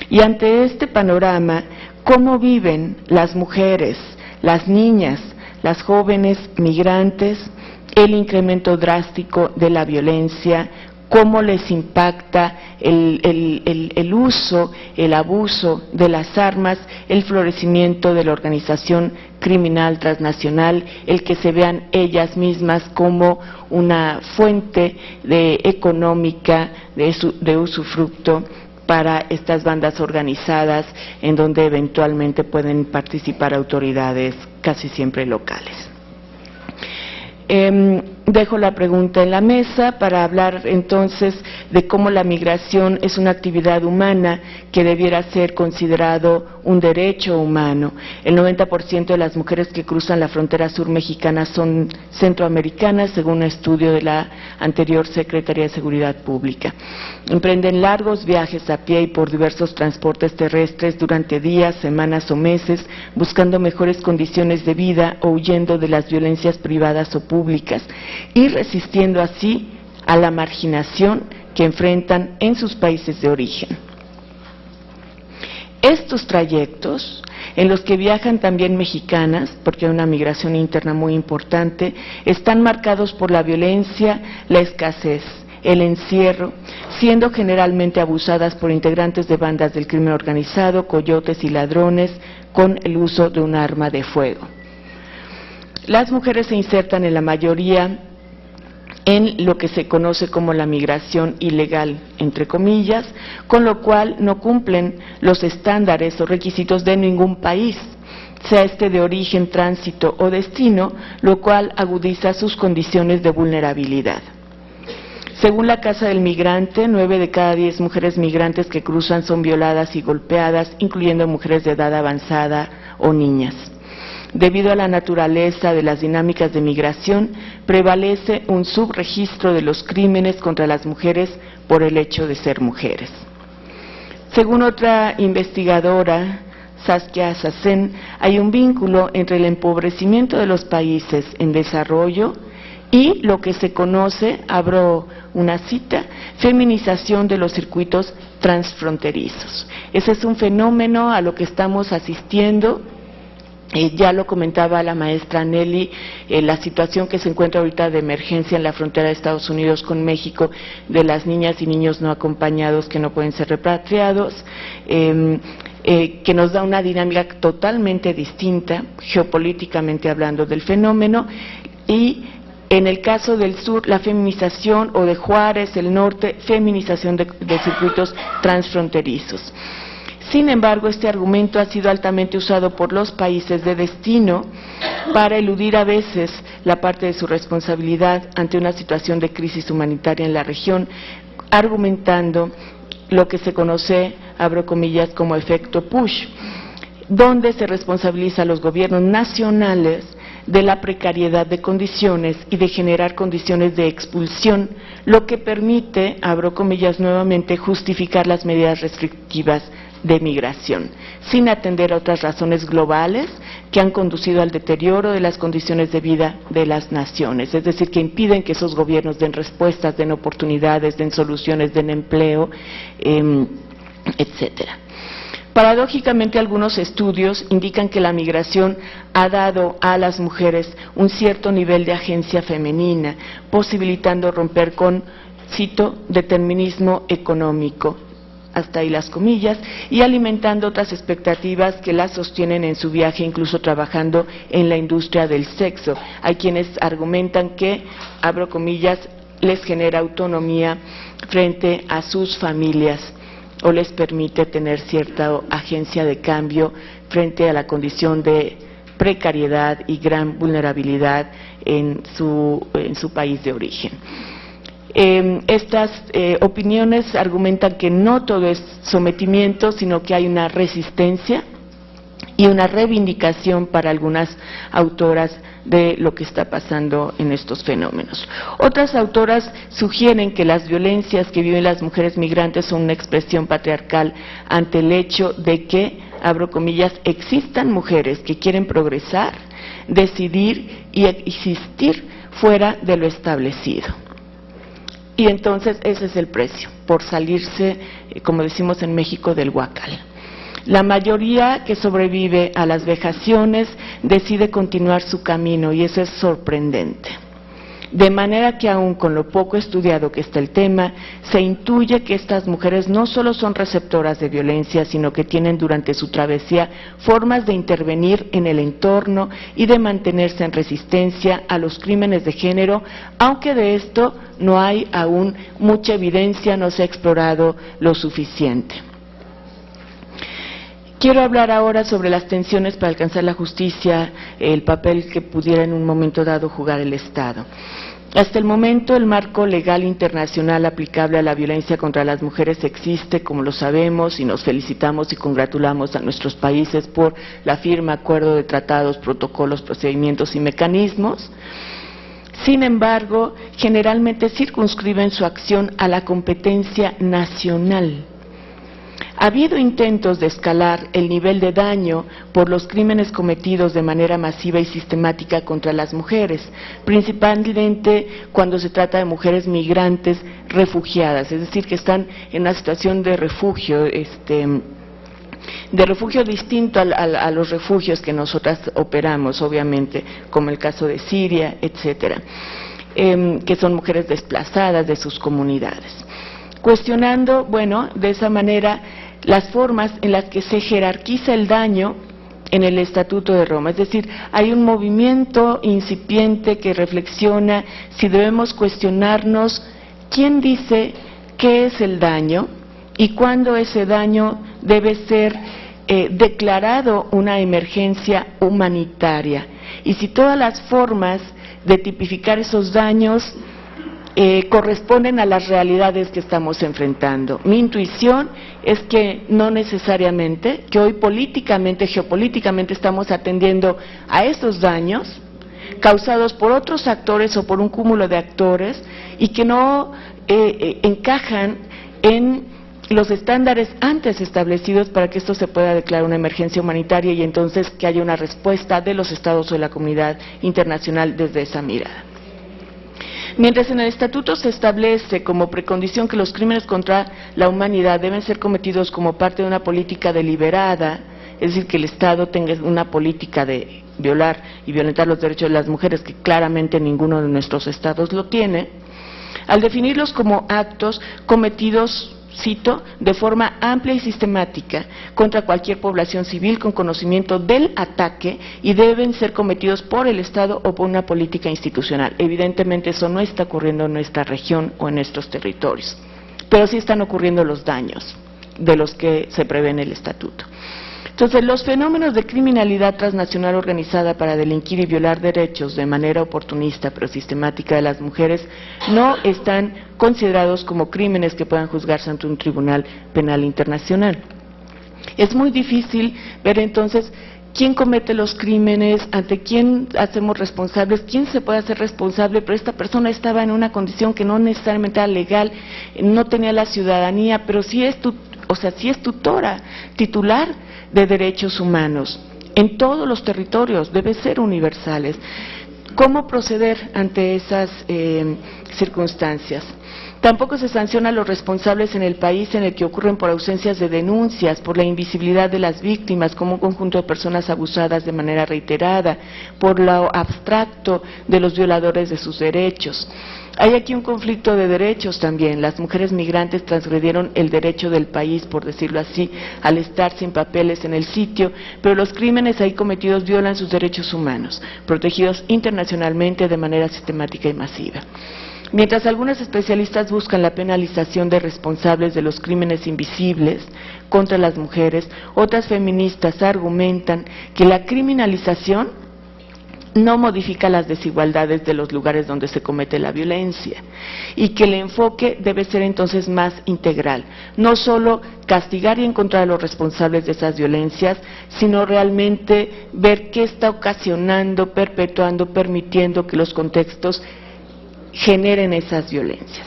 Y ante este panorama, ¿cómo viven las mujeres, las niñas, las jóvenes migrantes, el incremento drástico de la violencia, cómo les impacta el uso, el abuso de las armas, el florecimiento de la organización criminal transnacional, el que se vean ellas mismas como una fuente económica de usufructo para estas bandas organizadas, en donde eventualmente pueden participar autoridades casi siempre locales. Dejo la pregunta en la mesa para hablar entonces de cómo la migración es una actividad humana que debiera ser considerado un derecho humano. El 90% de las mujeres que cruzan la frontera sur mexicana son centroamericanas, según un estudio de la anterior Secretaría de Seguridad Pública. Emprenden largos viajes a pie y por diversos transportes terrestres durante días, semanas o meses, buscando mejores condiciones de vida o huyendo de las violencias privadas o públicas, y resistiendo así a la marginación que enfrentan en sus países de origen. Estos trayectos, en los que viajan también mexicanas, porque hay una migración interna muy importante, están marcados por la violencia, la escasez, el encierro, siendo generalmente abusadas por integrantes de bandas del crimen organizado, coyotes y ladrones, con el uso de un arma de fuego. Las mujeres se insertan en la mayoría en lo que se conoce como la migración ilegal, entre comillas, con lo cual no cumplen los estándares o requisitos de ningún país, sea este de origen, tránsito o destino, lo cual agudiza sus condiciones de vulnerabilidad. Según la Casa del Migrante, 9 de cada 10 mujeres migrantes que cruzan son violadas y golpeadas, incluyendo mujeres de edad avanzada o niñas. Debido a la naturaleza de las dinámicas de migración, prevalece un subregistro de los crímenes contra las mujeres por el hecho de ser mujeres. Según otra investigadora, Saskia Sassen, hay un vínculo entre el empobrecimiento de los países en desarrollo y lo que se conoce, abro una cita, feminización de los circuitos transfronterizos. Ese es un fenómeno a lo que estamos asistiendo. Ya lo comentaba la maestra Nelly, la situación que se encuentra ahorita de emergencia en la frontera de Estados Unidos con México, de las niñas y niños no acompañados que no pueden ser repatriados, que nos da una dinámica totalmente distinta, geopolíticamente hablando del fenómeno, y en el caso del sur, la feminización, o de Juárez, el norte, feminización de circuitos transfronterizos. Sin embargo, este argumento ha sido altamente usado por los países de destino para eludir a veces la parte de su responsabilidad ante una situación de crisis humanitaria en la región, argumentando lo que se conoce, abro comillas, como efecto push, donde se responsabiliza a los gobiernos nacionales de la precariedad de condiciones y de generar condiciones de expulsión, lo que permite, abro comillas nuevamente, justificar las medidas restrictivas de migración, sin atender a otras razones globales que han conducido al deterioro de las condiciones de vida de las naciones, es decir, que impiden que esos gobiernos den respuestas, den oportunidades, den soluciones, den empleo, etcétera. Paradójicamente, algunos estudios indican que la migración ha dado a las mujeres un cierto nivel de agencia femenina, posibilitando romper con, cito, determinismo económico, hasta ahí las comillas, y alimentando otras expectativas que las sostienen en su viaje, incluso trabajando en la industria del sexo. Hay quienes argumentan que, abro comillas, les genera autonomía frente a sus familias o les permite tener cierta agencia de cambio frente a la condición de precariedad y gran vulnerabilidad en su país de origen. Estas opiniones argumentan que no todo es sometimiento, sino que hay una resistencia y una reivindicación para algunas autoras de lo que está pasando en estos fenómenos. Otras autoras sugieren que las violencias que viven las mujeres migrantes son una expresión patriarcal ante el hecho de que, abro comillas, existan mujeres que quieren progresar, decidir y existir fuera de lo establecido. Y entonces ese es el precio, por salirse, como decimos en México, del huacal. La mayoría que sobrevive a las vejaciones decide continuar su camino, y eso es sorprendente. De manera que aún con lo poco estudiado que está el tema, se intuye que estas mujeres no solo son receptoras de violencia, sino que tienen durante su travesía formas de intervenir en el entorno y de mantenerse en resistencia a los crímenes de género, aunque de esto no hay aún mucha evidencia, no se ha explorado lo suficiente. Quiero hablar ahora sobre las tensiones para alcanzar la justicia, el papel que pudiera en un momento dado jugar el Estado. Hasta el momento, el marco legal internacional aplicable a la violencia contra las mujeres existe, como lo sabemos, y nos felicitamos y congratulamos a nuestros países por la firma, acuerdo de tratados, protocolos, procedimientos y mecanismos. Sin embargo, generalmente circunscriben su acción a la competencia nacional. Ha habido intentos de escalar el nivel de daño por los crímenes cometidos de manera masiva y sistemática contra las mujeres, principalmente cuando se trata de mujeres migrantes refugiadas, es decir, que están en una situación de refugio, distinto a los refugios que nosotras operamos, obviamente, como el caso de Siria, etcétera, que son mujeres desplazadas de sus comunidades. Cuestionando, bueno, de esa manera, las formas en las que se jerarquiza el daño en el Estatuto de Roma. Es decir, hay un movimiento incipiente que reflexiona si debemos cuestionarnos quién dice qué es el daño y cuándo ese daño debe ser declarado una emergencia humanitaria. Y si todas las formas de tipificar esos daños corresponden a las realidades que estamos enfrentando. Mi intuición es que no necesariamente, que hoy políticamente, geopolíticamente estamos atendiendo a estos daños causados por otros actores o por un cúmulo de actores y que no encajan en los estándares antes establecidos para que esto se pueda declarar una emergencia humanitaria y entonces que haya una respuesta de los estados o de la comunidad internacional desde esa mirada. Mientras en el Estatuto se establece como precondición que los crímenes contra la humanidad deben ser cometidos como parte de una política deliberada, es decir, que el Estado tenga una política de violar y violentar los derechos de las mujeres, que claramente ninguno de nuestros estados lo tiene, al definirlos como actos cometidos, cito, de forma amplia y sistemática contra cualquier población civil con conocimiento del ataque y deben ser cometidos por el Estado o por una política institucional. Evidentemente eso no está ocurriendo en nuestra región o en nuestros territorios, pero sí están ocurriendo los daños de los que se prevé en el Estatuto. Entonces, los fenómenos de criminalidad transnacional organizada para delinquir y violar derechos de manera oportunista pero sistemática de las mujeres no están considerados como crímenes que puedan juzgarse ante un tribunal penal internacional. Es muy difícil ver entonces quién comete los crímenes, ante quién hacemos responsables, quién se puede hacer responsable, pero esta persona estaba en una condición que no necesariamente era legal, no tenía la ciudadanía, pero sí es tutora, titular de derechos humanos en todos los territorios, debe ser universales. ¿Cómo proceder ante esas circunstancias? Tampoco se sanciona a los responsables en el país en el que ocurren por ausencias de denuncias, por la invisibilidad de las víctimas como un conjunto de personas abusadas de manera reiterada, por lo abstracto de los violadores de sus derechos. Hay aquí un conflicto de derechos también. Las mujeres migrantes transgredieron el derecho del país, por decirlo así, al estar sin papeles en el sitio, pero los crímenes ahí cometidos violan sus derechos humanos, protegidos internacionalmente de manera sistemática y masiva. Mientras algunos especialistas buscan la penalización de responsables de los crímenes invisibles contra las mujeres, otras feministas argumentan que la criminalización no modifica las desigualdades de los lugares donde se comete la violencia y que el enfoque debe ser entonces más integral, no solo castigar y encontrar a los responsables de esas violencias, sino realmente ver qué está ocasionando, perpetuando, permitiendo que los contextos generen esas violencias.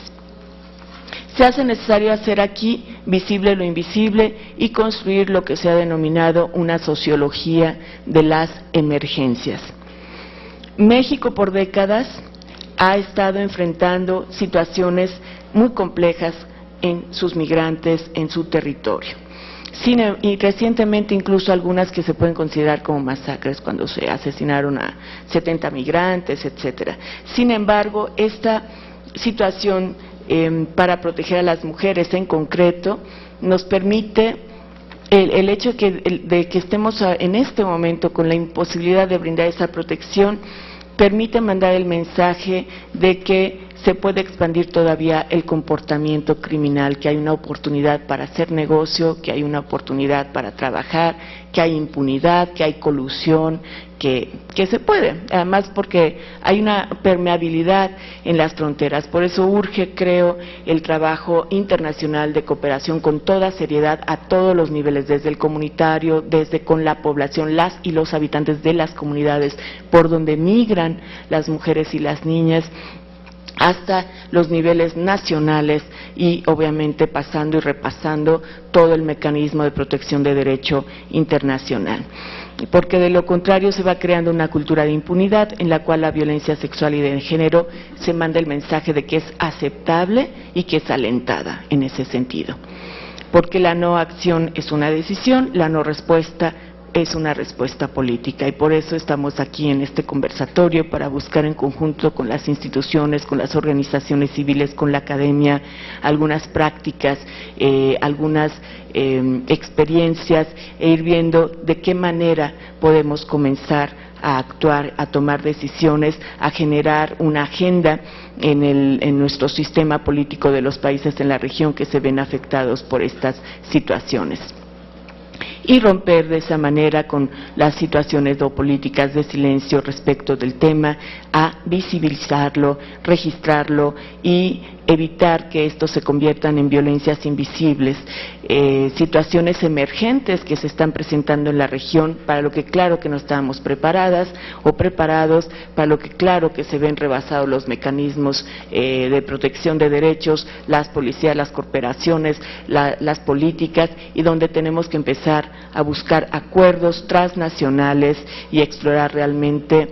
Se hace necesario hacer aquí visible lo invisible y construir lo que se ha denominado una sociología de las emergencias. México por décadas ha estado enfrentando situaciones muy complejas en sus migrantes, en su territorio. Y recientemente incluso algunas que se pueden considerar como masacres cuando se asesinaron a 70 migrantes, etcétera. Sin embargo, esta situación para proteger a las mujeres en concreto nos permite el hecho de que estemos en este momento con la imposibilidad de brindar esa protección, permite mandar el mensaje de que se puede expandir todavía el comportamiento criminal, que hay una oportunidad para hacer negocio, que hay una oportunidad para trabajar, que hay impunidad, que hay colusión, que se puede, además porque hay una permeabilidad en las fronteras. Por eso urge, creo, el trabajo internacional de cooperación con toda seriedad a todos los niveles, desde el comunitario, desde con la población, las y los habitantes de las comunidades por donde migran las mujeres y las niñas, hasta los niveles nacionales y obviamente pasando y repasando todo el mecanismo de protección de derecho internacional. Porque de lo contrario se va creando una cultura de impunidad en la cual la violencia sexual y de género se manda el mensaje de que es aceptable y que es alentada en ese sentido. Porque la no acción es una decisión, la no respuesta es una respuesta política y por eso estamos aquí en este conversatorio para buscar en conjunto con las instituciones, con las organizaciones civiles, con la academia, algunas prácticas, algunas experiencias e ir viendo de qué manera podemos comenzar a actuar, a tomar decisiones, a generar una agenda en nuestro sistema político de los países en la región que se ven afectados por estas situaciones. y romper de esa manera con las situaciones o políticas de silencio respecto del tema, a visibilizarlo, registrarlo y evitar que estos se conviertan en violencias invisibles, situaciones emergentes que se están presentando en la región, para lo que claro que no estábamos preparadas o preparados, para lo que claro que se ven rebasados los mecanismos de protección de derechos, las policías, las corporaciones, las políticas, y donde tenemos que empezar a buscar acuerdos transnacionales y explorar realmente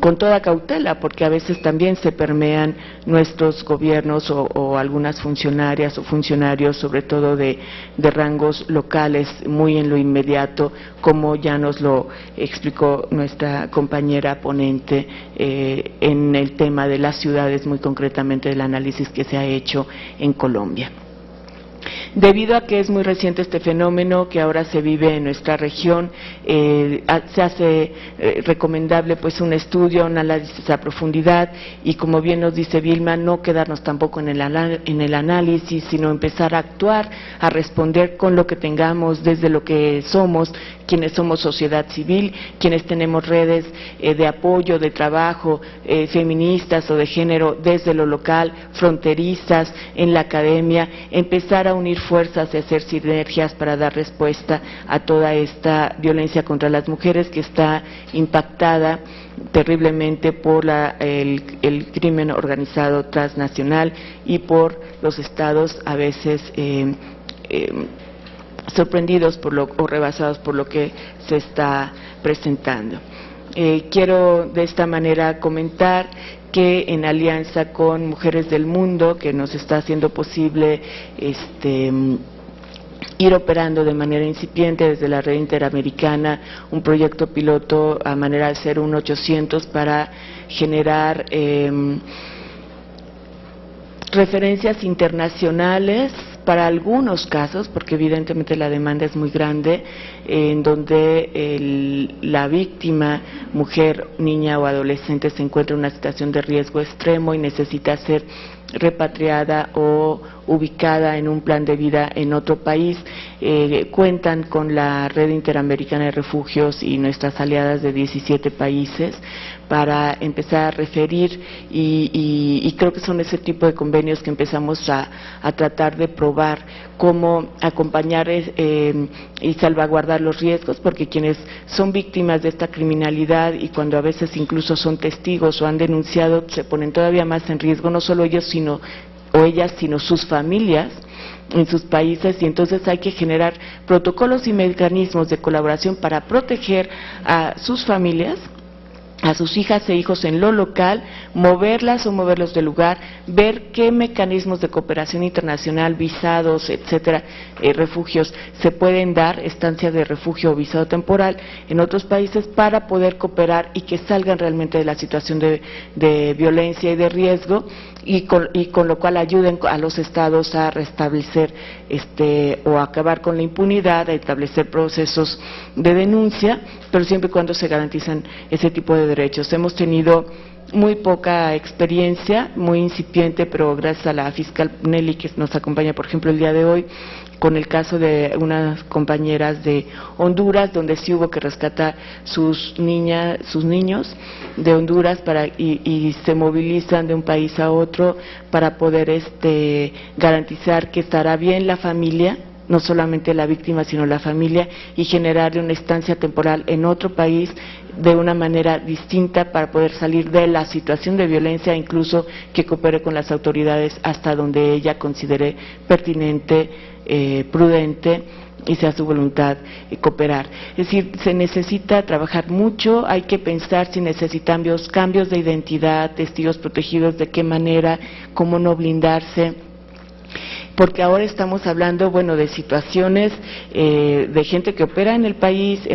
con toda cautela, porque a veces también se permean nuestros gobiernos o algunas funcionarias o funcionarios, sobre todo de rangos locales, muy en lo inmediato, como ya nos lo explicó nuestra compañera ponente en el tema de las ciudades, muy concretamente del análisis que se ha hecho en Colombia. Debido a que es muy reciente este fenómeno que ahora se vive en nuestra región, se hace recomendable pues un estudio, un análisis a profundidad, y como bien nos dice Vilma, no quedarnos tampoco en el análisis, sino empezar a actuar, a responder con lo que tengamos, desde lo que somos, quienes somos sociedad civil, quienes tenemos redes de apoyo, de trabajo, feministas o de género desde lo local, fronterizas, en la academia, empezar a unir fuerzas y hacer sinergias para dar respuesta a toda esta violencia contra las mujeres que está impactada terriblemente por el crimen organizado transnacional y por los estados a veces sorprendidos o rebasados por lo que se está presentando. Quiero de esta manera comentar que en alianza con Mujeres del Mundo, que nos está haciendo posible ir operando de manera incipiente desde la red interamericana un proyecto piloto a manera de ser un 800 para generar referencias internacionales para algunos casos, porque evidentemente la demanda es muy grande, en donde la víctima, mujer, niña o adolescente, se encuentra en una situación de riesgo extremo y necesita ser repatriada o ubicada en un plan de vida en otro país. Cuentan con la Red Interamericana de Refugios y nuestras aliadas de 17 países para empezar a referir, y creo que son ese tipo de convenios que empezamos a tratar de probar cómo acompañar y salvaguardar los riesgos, porque quienes son víctimas de esta criminalidad, y cuando a veces incluso son testigos o han denunciado, se ponen todavía más en riesgo, no solo ellos sino sus familias en sus países, y entonces hay que generar protocolos y mecanismos de colaboración para proteger a sus familias, a sus hijas e hijos en lo local, moverlas o moverlos del lugar, ver qué mecanismos de cooperación internacional, visados, etcétera, refugios se pueden dar, estancias de refugio o visado temporal en otros países, para poder cooperar y que salgan realmente de la situación de violencia y de riesgo, y con lo cual ayuden a los estados a restablecer o acabar con la impunidad, a establecer procesos de denuncia, pero siempre y cuando se garantizan ese tipo de derechos. Hemos tenido muy poca experiencia, muy incipiente, pero gracias a la fiscal Nelly, que nos acompaña por ejemplo el día de hoy, con el caso de unas compañeras de Honduras, donde sí hubo que rescatar sus niños de Honduras y se movilizan de un país a otro para poder garantizar que estará bien la familia, no solamente la víctima sino la familia, y generarle una estancia temporal en otro país de una manera distinta para poder salir de la situación de violencia, incluso que coopere con las autoridades hasta donde ella considere pertinente, prudente y sea su voluntad cooperar. Es decir, se necesita trabajar mucho, hay que pensar si necesitamos cambios de identidad, testigos protegidos, de qué manera, cómo no blindarse, porque ahora estamos hablando, bueno, de situaciones de gente que opera en el país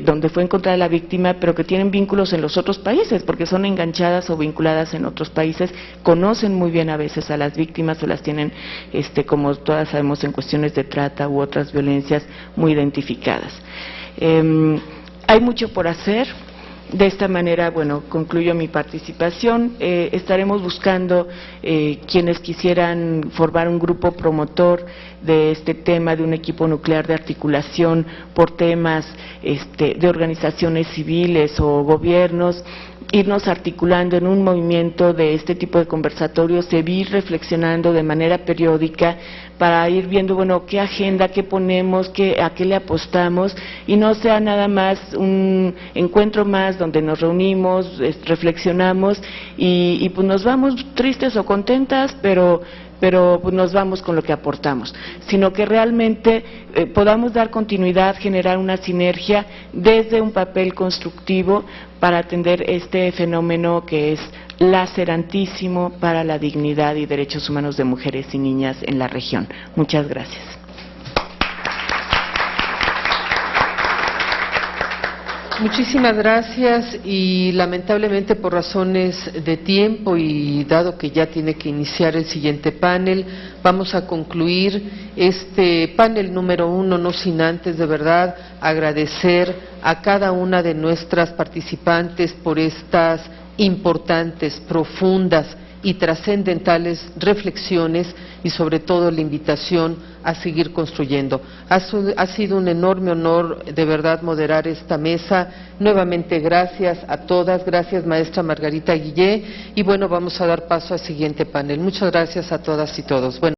donde fue encontrada la víctima, pero que tienen vínculos en los otros países, porque son enganchadas o vinculadas en otros países, conocen muy bien a veces a las víctimas o las tienen, como todas sabemos, en cuestiones de trata u otras violencias muy identificadas. Hay mucho por hacer. De esta manera, bueno, concluyo mi participación. Estaremos buscando quienes quisieran formar un grupo promotor de este tema, de un equipo nuclear de articulación por temas de organizaciones civiles o gobiernos, irnos articulando en un movimiento de este tipo de conversatorios, seguir reflexionando de manera periódica para ir viendo, bueno, qué agenda, qué ponemos, a qué le apostamos, y no sea nada más un encuentro más donde nos reunimos, reflexionamos y pues nos vamos tristes o contentas, pero pues nos vamos con lo que aportamos, sino que realmente podamos dar continuidad, generar una sinergia desde un papel constructivo para atender este fenómeno que es lacerantísimo para la dignidad y derechos humanos de mujeres y niñas en la región. Muchas gracias.
Muchísimas gracias, y lamentablemente por razones de tiempo y dado que ya tiene que iniciar el siguiente panel, vamos a concluir este panel número 1, no sin antes de verdad agradecer a cada una de nuestras participantes por estas importantes, profundas y trascendentales reflexiones, y sobre todo la invitación a seguir construyendo. Ha sido un enorme honor de verdad moderar esta mesa. Nuevamente gracias a todas, gracias maestra Margarita Guillé, y bueno, vamos a dar paso al siguiente panel. Muchas gracias a todas y todos. Bueno.